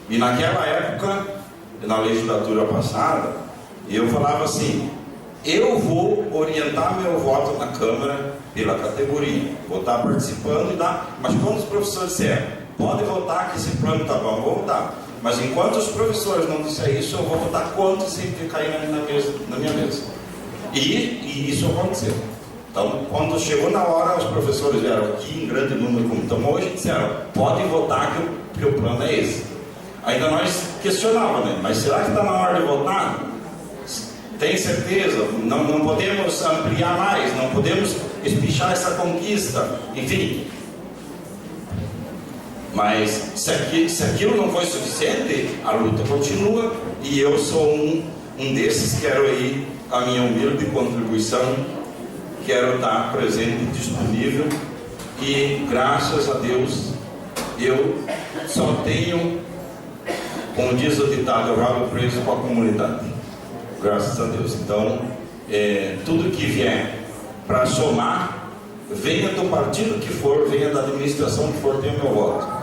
E naquela época, na legislatura passada, eu falava assim: eu vou orientar meu voto na Câmara pela categoria, vou estar participando e dar, mas quando os professores disserem, pode votar que esse plano está bom, eu vou votar. Mas enquanto os professores não disserem isso, eu vou votar contra sem cair na minha mesa. E isso aconteceu. Então, quando chegou na hora, os professores vieram aqui em grande número, como estamos hoje, e disseram: pode votar que o plano é esse. Ainda nós questionávamos, né? Mas será que está na hora de votar? Tem certeza? Não podemos ampliar mais, não podemos espichar essa conquista, enfim. Mas se aquilo não foi suficiente, a luta continua, e eu sou um desses. Quero aí a minha humilde contribuição, quero estar presente, disponível, e graças a Deus eu só tenho, como diz o ditado, o rabo preso com a comunidade. Graças a Deus. Então, tudo que vier para somar, venha do partido que for, venha da administração que for, tenha meu voto.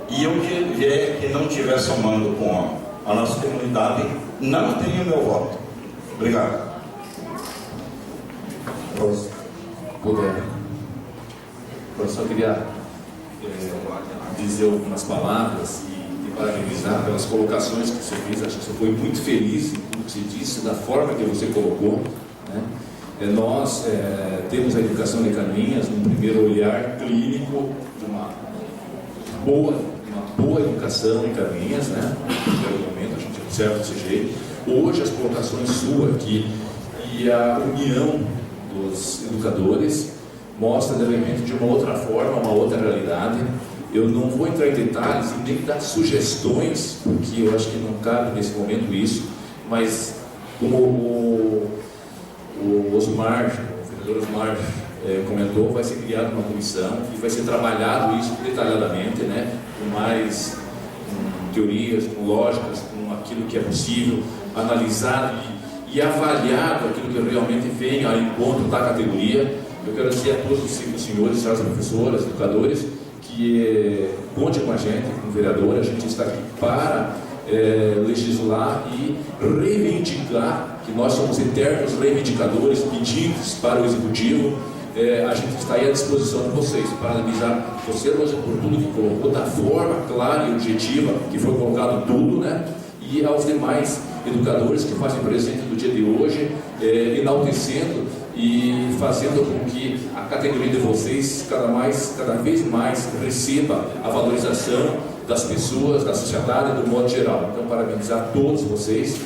E o que vier que não estiver somando com a nossa comunidade, não tenha meu voto. Obrigado. Eu só queria dizer algumas palavras e parabenizar pelas colocações que você fez. Acho que você foi muito feliz em tudo que você disse, da forma que você colocou, né? Nós temos a educação de Canoinhas num primeiro olhar clínico de uma boa educação em Canoinhas, né? No primeiro momento a gente observa desse jeito. Hoje as colocações suas aqui e a união dos educadores mostra de repente de uma outra forma, uma outra realidade. Eu não vou entrar em detalhes e nem dar sugestões, porque eu acho que não cabe nesse momento isso, mas como o Osmar, o vereador Osmar comentou, vai ser criada uma comissão e vai ser trabalhado isso detalhadamente, né, com mais teorias, com lógicas, com aquilo que é possível, analisado e avaliado aquilo que realmente vem ao encontro da categoria. Eu quero dizer a todos os senhores, senhoras professoras, educadores, que conte com a gente, com o vereador. A gente está aqui para legislar e reivindicar, que nós somos eternos reivindicadores, pedintes para o Executivo. A gente está aí à disposição de vocês, para analisar você, Rosa, por tudo que colocou, da forma clara e objetiva que foi colocado tudo, né? E aos demais educadores que fazem presente no dia de hoje, enaltecendo e fazendo com que a categoria de vocês cada vez mais receba a valorização das pessoas, da sociedade, do modo geral. Então, parabenizar todos vocês.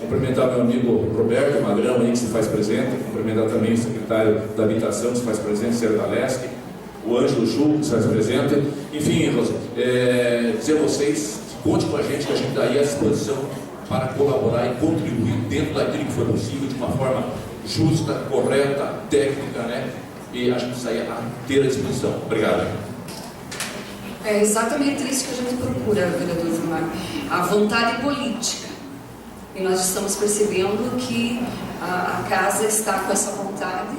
Cumprimentar meu amigo Roberto Magrão, aí, que se faz presente. Cumprimentar também o secretário da Habitação, que se faz presente, Sérgio Daleschi, o Ângelo Chu, que se faz presente. Enfim, Rosa, dizer a vocês que conte com a gente, que a gente está aí à disposição para colaborar e contribuir dentro daquilo que for possível, de uma forma justa, correta, técnica, né? E a gente está aí a ter à disposição. Obrigado. É exatamente isso que a gente procura, vereador Gilmar, a vontade política. E nós estamos percebendo que a casa está com essa vontade,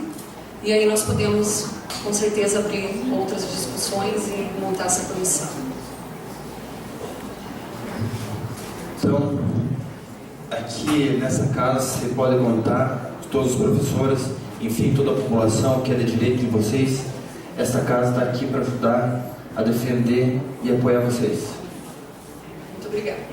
e aí nós podemos, com certeza, abrir outras discussões e montar essa comissão. Então, aqui nessa casa você pode contar todos os professores, enfim, toda a população que é de direito de vocês. Esta casa está aqui para ajudar a defender e apoiar vocês. Muito obrigada.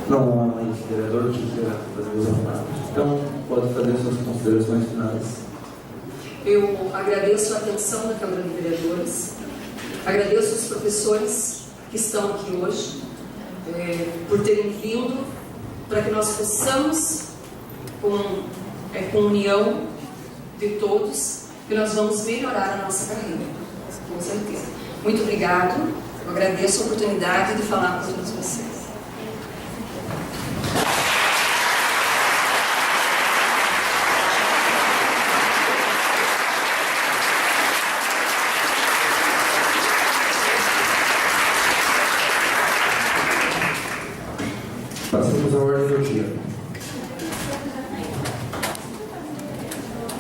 Não há mais vereador que queira fazer os aplausos. Então, pode fazer suas considerações finais. Eu agradeço a atenção da Câmara de Vereadores, agradeço os professores que estão aqui hoje, por terem vindo, para que nós possamos, com união de todos, que nós vamos melhorar a nossa carreira, com certeza. Muito obrigado, eu agradeço a oportunidade de falar com todos vocês. Passamos à ordem do dia.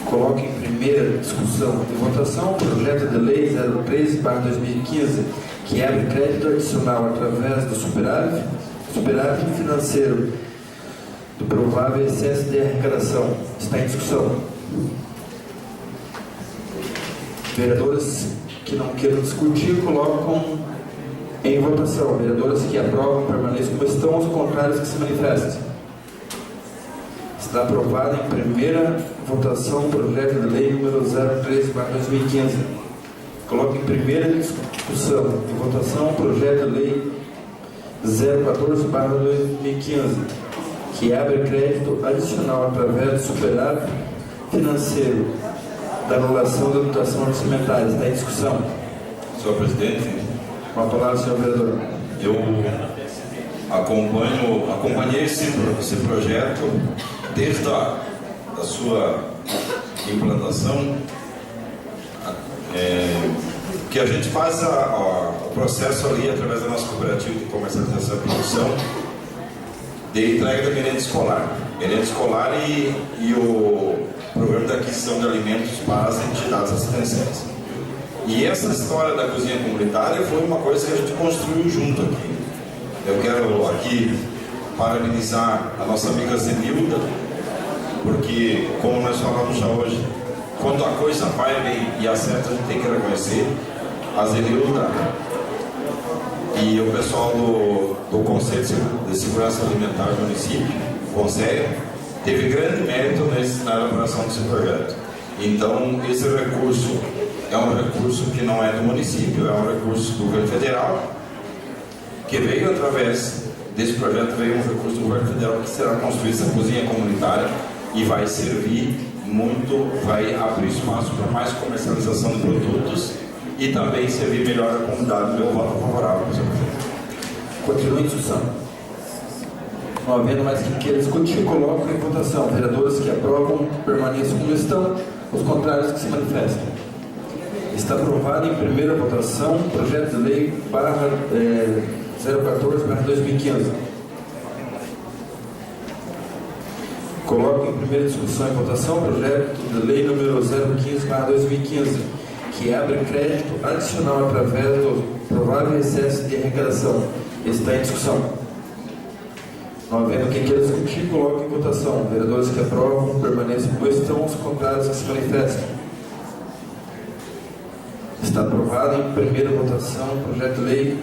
Coloque em primeira discussão e votação o projeto de lei 013/2015, que abre crédito adicional através do superávit financeiro do provável excesso de arrecadação. Está em discussão. Vereadores que não queiram discutir, colocam em votação. Vereadores que aprovam, permaneçam como estão, os contrários que se manifestem. Está aprovado em primeira votação o projeto de lei número 013/2015. Coloque em primeira discussão e votação o projeto de lei 014/2015, que abre crédito adicional através do superávit financeiro da anulação da dotação orçamentária. Está em discussão. Senhor presidente, Com a palavra, senhor vereador. eu acompanhei esse projeto desde a sua implantação, que a gente faz o processo ali através da nossa cooperativa de comercialização e produção de entrega de merenda escolar. Merenda escolar e o programa de aquisição de alimentos para as entidades assistenciais. E essa história da cozinha comunitária foi uma coisa que a gente construiu junto aqui. Eu quero aqui parabenizar a nossa amiga Zenilda, porque, como nós falamos já hoje, quando a coisa vai bem e acerta, a gente tem que reconhecer. A Zenilda e o pessoal do Conselho de Segurança Alimentar do município, Conselho, teve grande mérito na elaboração desse projeto. Então, esse recurso é um recurso que não é do município, é um recurso do governo federal, que veio através desse projeto, veio um recurso do governo federal que será construída essa cozinha comunitária e vai servir muito, vai abrir espaço para mais comercialização de produtos e também servir melhor a comunidade. Meu voto favorável, senhor presidente. Continua em discussão. Não havendo mais quem queira discutir, coloco em votação. Vereadores que aprovam, permaneçam como estão. Os contrários que se manifestem. Está aprovado em primeira votação o projeto de lei 014/2015. Coloco em primeira discussão e votação o projeto de lei número 015/2015, que abre crédito adicional através do provável excesso de arrecadação. Está em discussão. Não havendo quem queira discutir, coloco em votação. Vereadores que aprovam, permaneçam como estão. Os contrários que se manifestem. Está aprovado em primeira votação o projeto de lei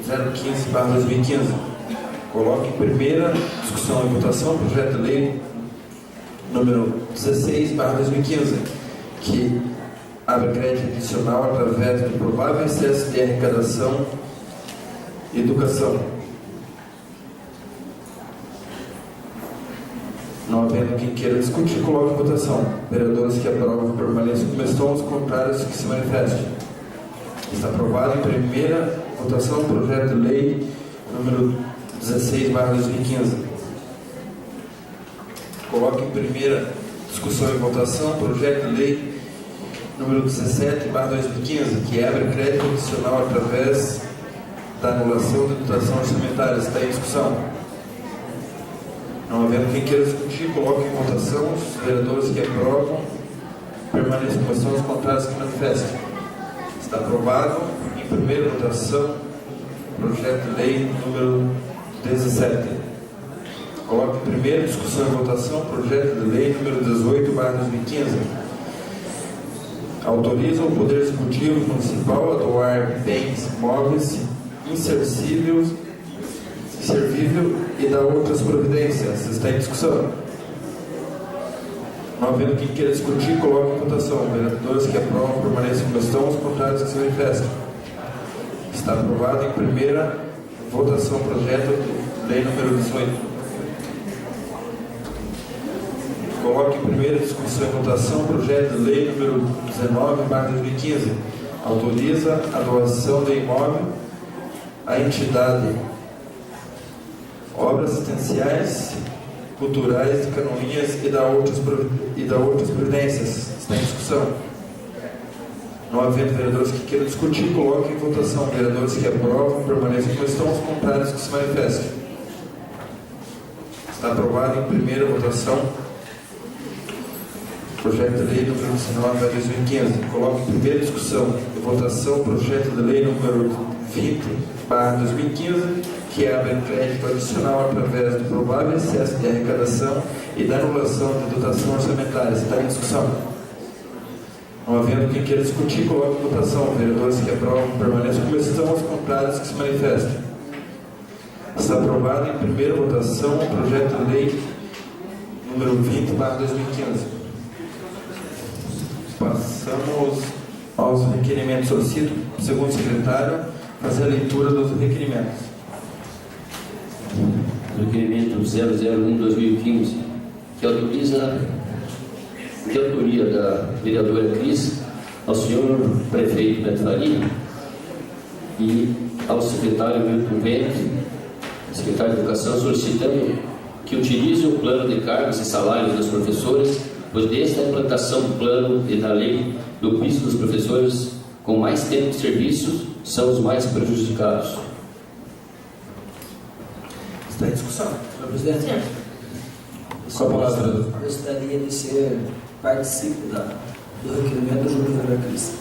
015/2015. Coloco em primeira discussão e votação o projeto de lei número 16/2015, que abre crédito adicional através do provável excesso de arrecadação e educação. Não havendo quem queira discutir, coloque em votação. Vereadores que aprovam, permaneçam como estão. Os contrários que se manifestem. Está aprovado em primeira votação o projeto de lei número 16/2015. Coloque em primeira discussão e votação o projeto de lei número 17/2015, que abre crédito adicional através da anulação da dotação orçamentária. Está em discussão. Não havendo quem queira discutir, coloque em votação. Os vereadores que aprovam, permaneçam como estão. Os contrários que manifestem. Está aprovado em primeira votação o projeto de lei número 17. Coloque em primeira discussão e votação o projeto de lei número 18/2015. Autoriza o Poder Executivo Municipal a doar bens móveis inservíveis e dar outras providências. Está em discussão. Não havendo quem queira discutir, coloque em votação. Vereadores que aprovam, permaneçam como estão. Os contrários que se manifestem. Está aprovado em primeira votação o projeto de lei número 18. Coloque em primeira discussão e votação o projeto de lei número 19/2015. Autoriza a doação de imóvel à entidade obras assistenciais, culturais de Canoinhas e da outras providências. Está em discussão. Não havendo vereadores que queiram discutir, coloque em votação. Vereadores que aprovam, permaneçam como estão. Os contrários que se manifestem. Está aprovado em primeira votação o projeto de lei número 19/2015. Coloque em primeira discussão e votação o projeto de lei número 20/2015, que abre crédito adicional através do provável excesso de arrecadação e da anulação de dotação orçamentária. Está em discussão. Não havendo quem queira discutir, coloque em votação. Vereadores que aprovam, permaneçam como estão. Os contrários que se manifestem. Está aprovado em primeira votação o projeto de lei número 20/2015. Passamos aos requerimentos. Solicito, segundo o secretário, fazer a leitura dos requerimentos. Requerimento 001/2015, que autoriza, de autoria da vereadora Cris, ao senhor prefeito Beto Faria e ao secretário Milton Vente, secretário de Educação, solicitando que utilize o plano de cargos e salários dos professores, pois desde a implantação do plano e da lei do piso dos professores com mais tempo de serviço são os mais prejudicados. Está em discussão. Senhor presidente, Com a palavra. gostaria de ser participe do requerimento do Júlio Ferreira Cris.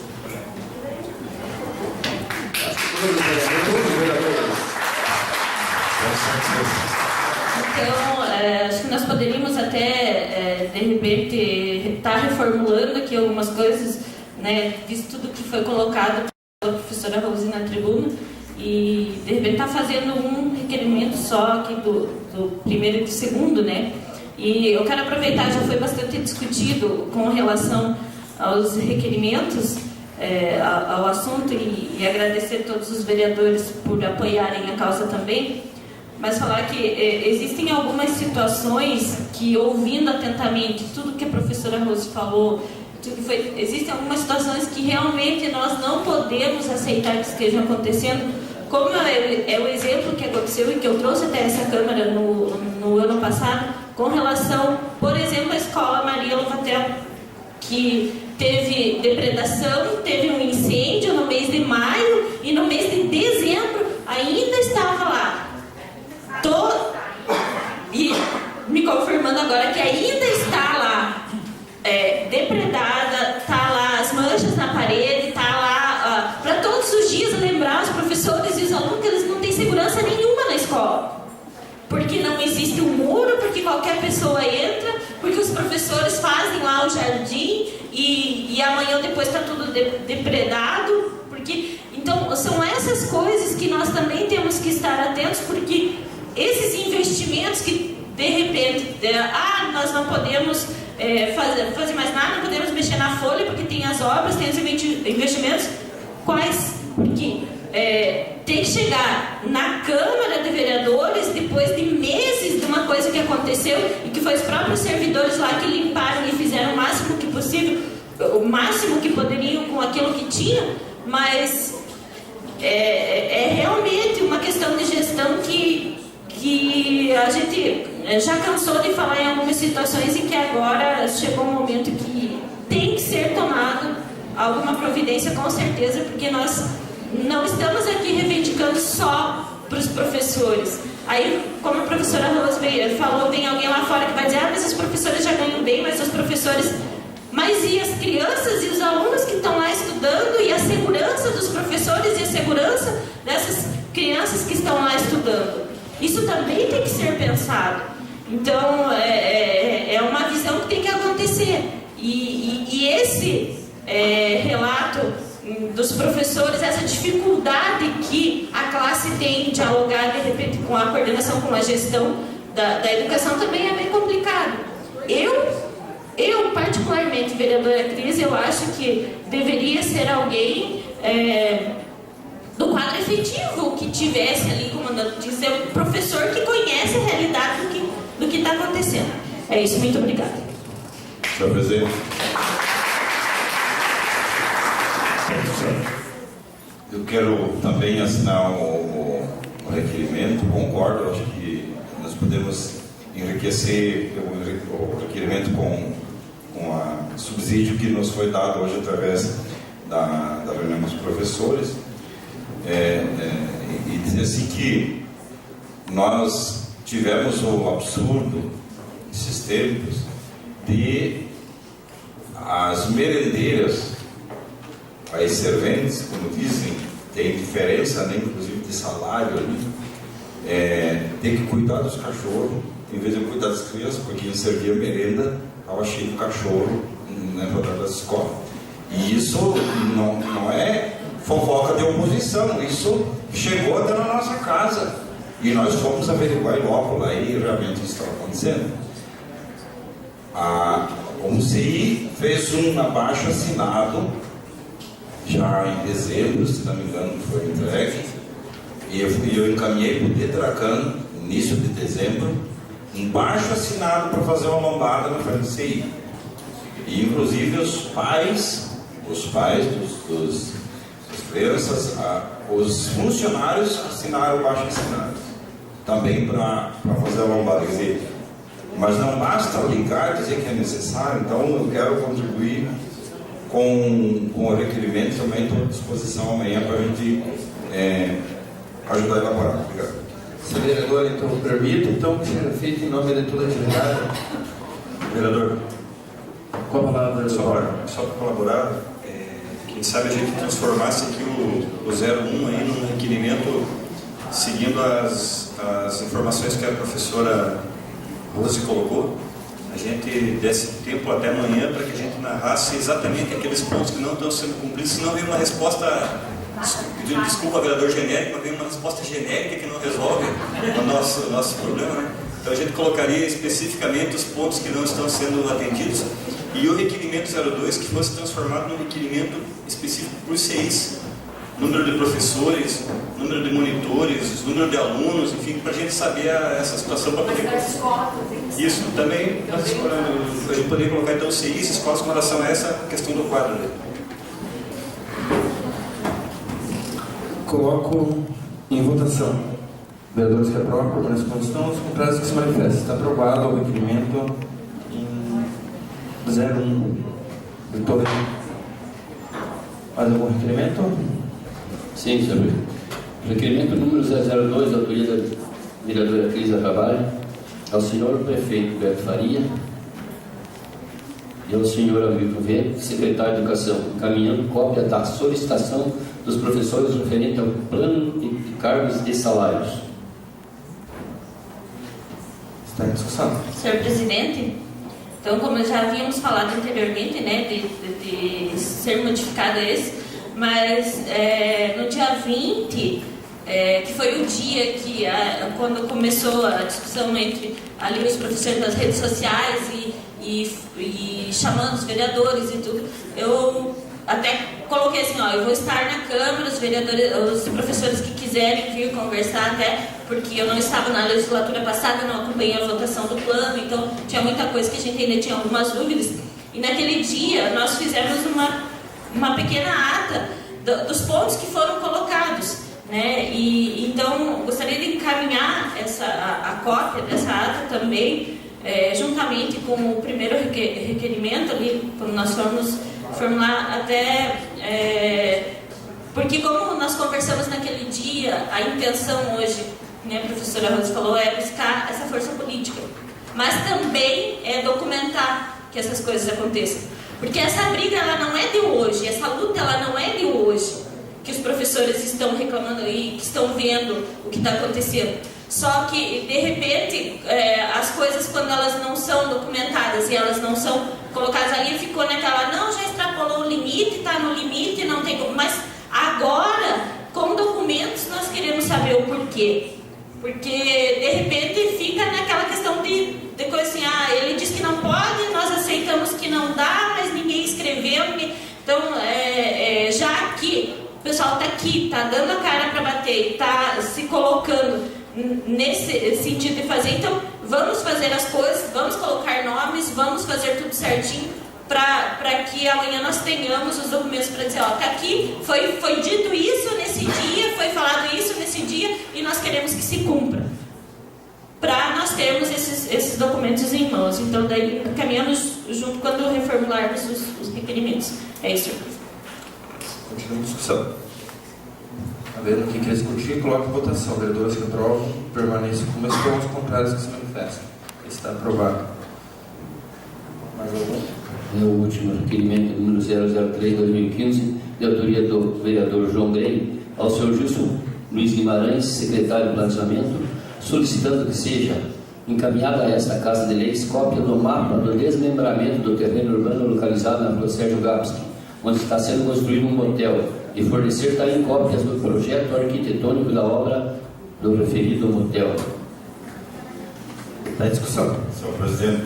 Então, acho que nós poderíamos até, de repente, estar reformulando aqui algumas coisas, né, visto tudo que foi colocado pela professora Rose na tribuna, e de repente estar fazendo um requerimento só aqui do primeiro e do segundo, né? E eu quero aproveitar, já foi bastante discutido com relação aos requerimentos, ao assunto, e agradecer a todos os vereadores por apoiarem a causa também, mas falar que existem algumas situações que, ouvindo atentamente tudo que a professora Rose falou, existem algumas situações que realmente nós não podemos aceitar que estejam acontecendo, como é o exemplo que aconteceu e que eu trouxe até essa Câmara no ano passado, com relação, por exemplo, à Escola Maria Lovatel, que teve depredação, teve um incêndio no mês de maio e no mês de dezembro ainda estava lá. E me confirmando agora que ainda está lá, depredada, está lá as manchas na parede, está lá para todos os dias lembrar os professores e os alunos que eles não têm segurança nenhuma na escola. Porque não existe um muro, porque qualquer pessoa entra, porque os professores fazem lá o jardim e amanhã depois está tudo depredado. Então, são essas coisas que nós também temos que estar atentos, porque esses investimentos que, de repente, nós não podemos fazer mais nada, não podemos mexer na folha, porque tem as obras, tem os investimentos, quais? Porque tem que chegar na Câmara de Vereadores, depois de meses de uma coisa que aconteceu, e que foi os próprios servidores lá que limparam e fizeram o máximo que possível, o máximo que poderiam com aquilo que tinham, mas é realmente uma questão de gestão que a gente já cansou de falar em algumas situações e que agora chegou um momento que tem que ser tomado alguma providência, com certeza, porque nós não estamos aqui reivindicando só para os professores. Aí, como a professora Rose falou, vem alguém lá fora que vai dizer, mas os professores já ganham bem, mas os professores... Mas e as crianças e os alunos que estão lá estudando, e a segurança dos professores e a segurança dessas crianças que estão lá estudando? Isso também tem que ser pensado. Então, é uma visão que tem que acontecer. E esse relato dos professores, essa dificuldade que a classe tem em dialogar, de repente, com a coordenação, com a gestão da educação, também é bem complicado. Eu, particularmente, vereadora Cris, eu acho que deveria ser alguém do quadro efetivo que tivesse ali comandando, de ser um professor que conhece a realidade do que está acontecendo. É isso, muito obrigada. Senhor presidente. Eu quero também assinar o requerimento, concordo, acho que nós podemos enriquecer o requerimento com o subsídio que nos foi dado hoje através da reunião dos professores, e dizer assim que nós tivemos o absurdo, nesses tempos, de as merendeiras, as serventes, como dizem, tem diferença, né, inclusive de salário ali, tem que cuidar dos cachorros, em vez de cuidar das crianças, porque quem servia merenda estava cheio de cachorro na entrada da escola. E isso não é fofoca de oposição, isso chegou até na nossa casa. E nós fomos averiguar logo lá e realmente isso estava acontecendo. A UCI fez um abaixo assinado já em dezembro, se não me engano, foi entregue, e eu encaminhei para o DETRACAN, início de dezembro, um baixo assinado para fazer uma lombada na frente do CI. E inclusive os pais das crianças, os funcionários assinaram o baixo assinado também para fazer a lombada. Quer dizer, mas não basta ligar e dizer que é necessário, então eu quero contribuir com o requerimento, também estou à disposição amanhã para a gente ajudar a elaborar. Obrigado. Se vereador, então, permito que seja feito em nome de toda a atividade. Vereador, com a palavra, só para colaborar, quem sabe a gente transformasse aqui o 01 aí num requerimento seguindo as informações que a professora Rose colocou, a gente desse tempo até amanhã para que a gente narrasse exatamente aqueles pontos que não estão sendo cumpridos, senão vem uma resposta, pedindo desculpa ao vereador genérico, mas vem uma resposta genérica que não resolve o nosso problema, né? Então a gente colocaria especificamente os pontos que não estão sendo atendidos e o requerimento 02 que fosse transformado num requerimento específico por CIs, número de professores, número de monitores, número de alunos, enfim, para a gente saber essa situação para poder... Isso, também a gente poderia colocar então CIs, escolas com relação a essa questão do quadro. Coloco Em votação. Vereadores que aprovam, permaneçam como estão. Os contrários que se manifestem. Está aprovado o requerimento em 01. Vitor, mais algum requerimento? Sim, senhor presidente. Requerimento número 002, da autoria da vereadora Crisa Carvalho, ao senhor prefeito Beto Faria e ao senhor Hamilton Vento, secretário de Educação, encaminhando cópia da solicitação dos professores referente ao plano de cargos e salários. Está em discussão. Senhor presidente, então, como já havíamos falado anteriormente, né, de ser modificado esse, mas no dia 20, que foi o dia que, quando começou a discussão entre ali os professores nas redes sociais e chamando os vereadores e tudo, eu até coloquei assim, ó, eu vou estar na Câmara, os vereadores, os professores que quiserem vir conversar, até porque eu não estava na legislatura passada, não acompanhei a votação do plano, então tinha muita coisa que a gente ainda tinha algumas dúvidas. E naquele dia nós fizemos uma pequena ata dos pontos que foram colocados, né? E então gostaria de encaminhar a cópia dessa ata também, juntamente com o primeiro requerimento ali, quando nós formos formular até, porque como nós conversamos naquele dia, a intenção hoje, né, a professora Rosa falou, é buscar essa força política, mas também é documentar que essas coisas aconteçam, porque essa briga ela não é de hoje, essa luta ela não é de hoje, que os professores estão reclamando aí, que estão vendo o que está acontecendo. Só que, de repente, as coisas, quando elas não são documentadas e elas não são colocadas ali, ficou naquela, não, já extrapolou o limite, está no limite, não tem como. Mas agora, com documentos, nós queremos saber o porquê. Porque, de repente, fica naquela questão de coisa assim, ele diz que não pode, nós aceitamos que não dá, mas ninguém escreveu. Então, já que o pessoal está aqui, está dando a cara para bater, está se colocando nesse sentido de fazer, então vamos fazer as coisas, vamos colocar nomes, vamos fazer tudo certinho para que amanhã nós tenhamos os documentos para dizer, ó, tá aqui, foi dito isso nesse dia, foi falado isso nesse dia e nós queremos que se cumpra, para nós termos esses documentos em mãos. Então daí caminhamos junto quando reformularmos os requerimentos. É isso, senhor presidente. Continua a discussão. Havendo quem quer discutir, coloque em votação. Vereadores que aprovam, permaneçam como estão, os contrários que se manifestam. Está aprovado. Mais algum? No último requerimento número 003/2015, de autoria do vereador João Grey, ao senhor Gilson Luiz Guimarães, secretário de Planejamento, solicitando que seja encaminhada a esta Casa de Leis cópia do mapa do desmembramento do terreno urbano localizado na rua Sérgio Gabski, onde está sendo construído um motel, e fornecer também cópias do projeto arquitetônico da obra do referido motel. Está em discussão. Senhor presidente,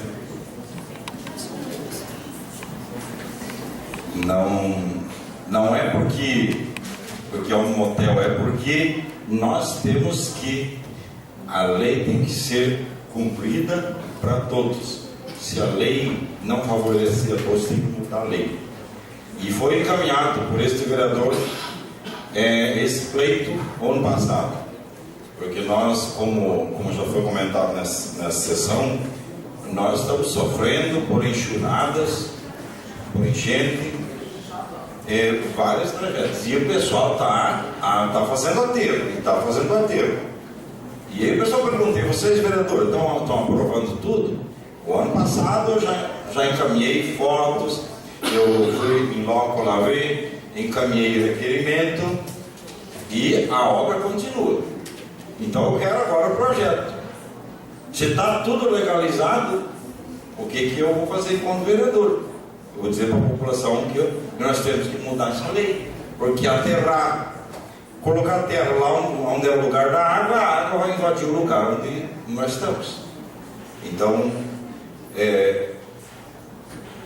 não é porque é um motel, é porque nós temos que, a lei tem que ser cumprida para todos. Se a lei não favorecer a todos, tem que mudar a lei. E foi encaminhado por este vereador esse pleito ano passado, porque nós, como já foi comentado nessa sessão, nós estamos sofrendo por enxurradas, por enchente, várias tragédias, e o pessoal está fazendo aterro, e aí o pessoal pergunta, vocês vereadores estão aprovando tudo? O ano passado eu já encaminhei fotos, eu fui em loco lá ver, encaminhei o requerimento e a obra continua. Então eu quero agora o projeto. Se está tudo legalizado, o que eu vou fazer enquanto vereador? Eu vou dizer para a população que nós temos que mudar essa lei, porque aterrar, colocar terra lá onde é o lugar da água, a água vai invadir o lugar onde nós estamos. Então,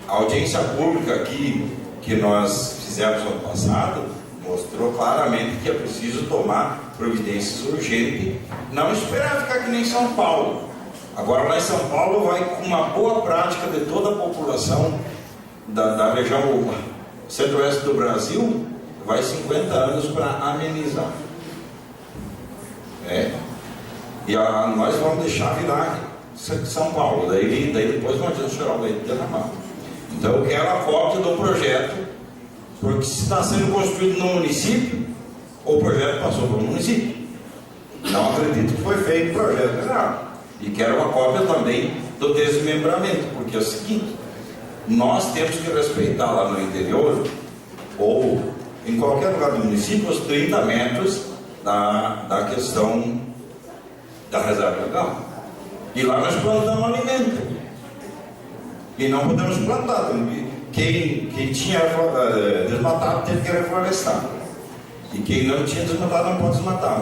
a audiência pública aqui que nós fizemos no ano passado mostrou claramente que é preciso tomar providências urgentes, não esperar ficar que nem São Paulo. Agora lá em São Paulo vai com uma boa prática de toda a população da região centro-oeste do Brasil, vai 50 anos para amenizar. E nós vamos deixar virar São Paulo, daí depois não adianta chorar o leite derramado. Então eu quero a cópia do projeto, porque se está sendo construído no município, o projeto passou para o município. Não acredito que foi feito projeto errado. E quero uma cópia também do desmembramento, porque é o seguinte: nós temos que respeitar lá no interior, ou em qualquer lugar do município, os 30 metros da questão da reserva legal. E lá nós plantamos alimento. E não podemos plantar. Quem tinha desmatado teve que reflorestar. E quem não tinha desmatado não pode desmatar.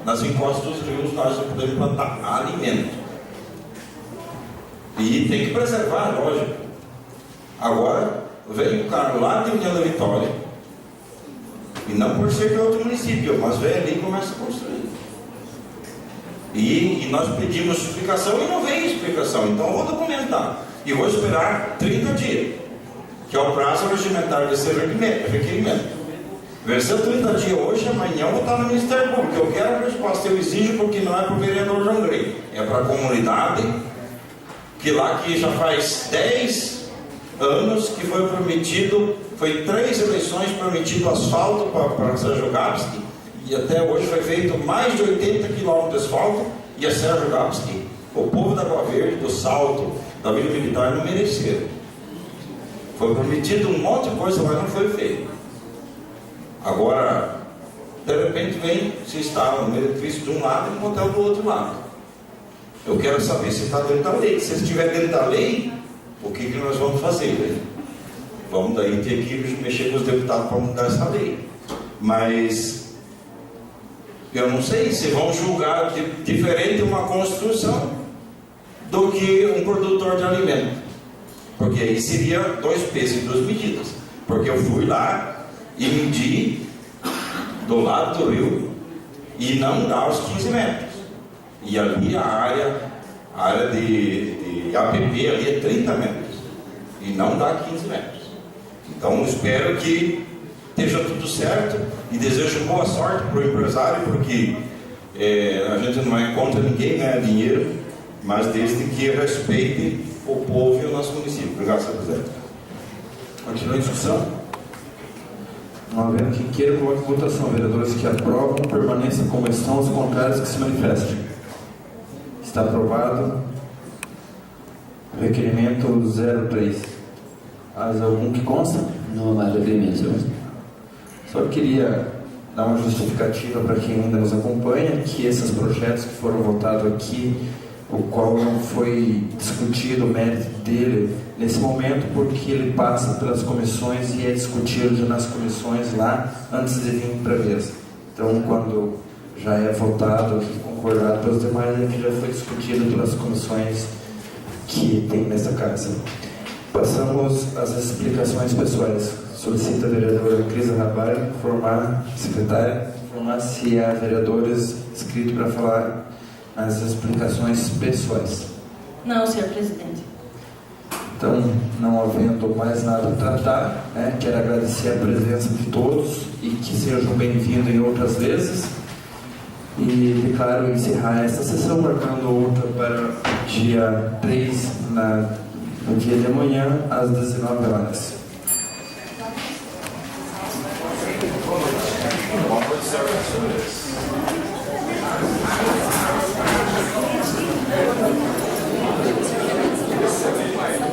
Nas encostas dos rios nós não podemos plantar alimento. E tem que preservar, lógico. Agora, vem o cara lá de União da Vitória, e não por ser de outro município, mas vem ali e começa a construir. E nós pedimos explicação e não vem explicação. Então eu vou documentar. E vou esperar 30 dias, que é o prazo regimentar desse requerimento. Versão 30 dias hoje, amanhã eu vou estar no Ministério Público. Eu quero a resposta, eu exijo, porque não é para o vereador João Grey, é para a comunidade, que lá que já faz 10 anos que foi prometido, foi 3 eleições prometido asfalto para Sérgio Gabski, e até hoje foi feito mais de 80 quilômetros de asfalto, e a Sérgio Gabski, o povo da Água Verde, do Salto, da Vila Militar, não mereceram. Foi prometido um monte de coisa, mas não foi feito. Agora, de repente vem, se está no edifício de um lado e no hotel do outro lado. Eu quero saber se está dentro da lei. Se estiver dentro da lei, o que nós vamos fazer? Né? Vamos daí ter que mexer com os deputados para mudar essa lei. Mas eu não sei se vão julgar diferente uma construção do que um produtor de alimento. Porque aí seria 2 pesos e 2 medidas. Porque eu fui lá e medi do lado do rio e não dá os 15 metros. E ali a área de APP ali é 30 metros. E não dá 15 metros. Então espero que esteja tudo certo e desejo boa sorte para o empresário, porque a gente não é contra ninguém ganhar dinheiro, mas desde que respeite o povo e o nosso município. Obrigado, senhor presidente. Continua a discussão? Não havendo quem queira, coloque em votação. Vereadores que aprovam, permaneçam como estão, os contrários que se manifestem. Está aprovado. Requerimento 03. Há algum que consta? Não há mais requerimento, senhor. Só queria dar uma justificativa para quem ainda nos acompanha, que esses projetos que foram votados aqui, o qual não foi discutido o mérito dele nesse momento, porque ele passa pelas comissões e é discutido já nas comissões lá antes de vir para a mesa. Então, quando já é votado e concordado pelos demais, ele já foi discutido pelas comissões que tem nessa casa. Passamos às explicações pessoais. Solicita a vereadora Crisa Rabalho informar, secretária, informar se há vereadores inscritos para falar as explicações pessoais. Não, senhor presidente. Então, não havendo mais nada a tratar, quero agradecer a presença de todos e que sejam bem-vindos em outras vezes. E declaro encerrar esta sessão, marcando outra para dia 3, no dia de amanhã, às 19 horas. Vai.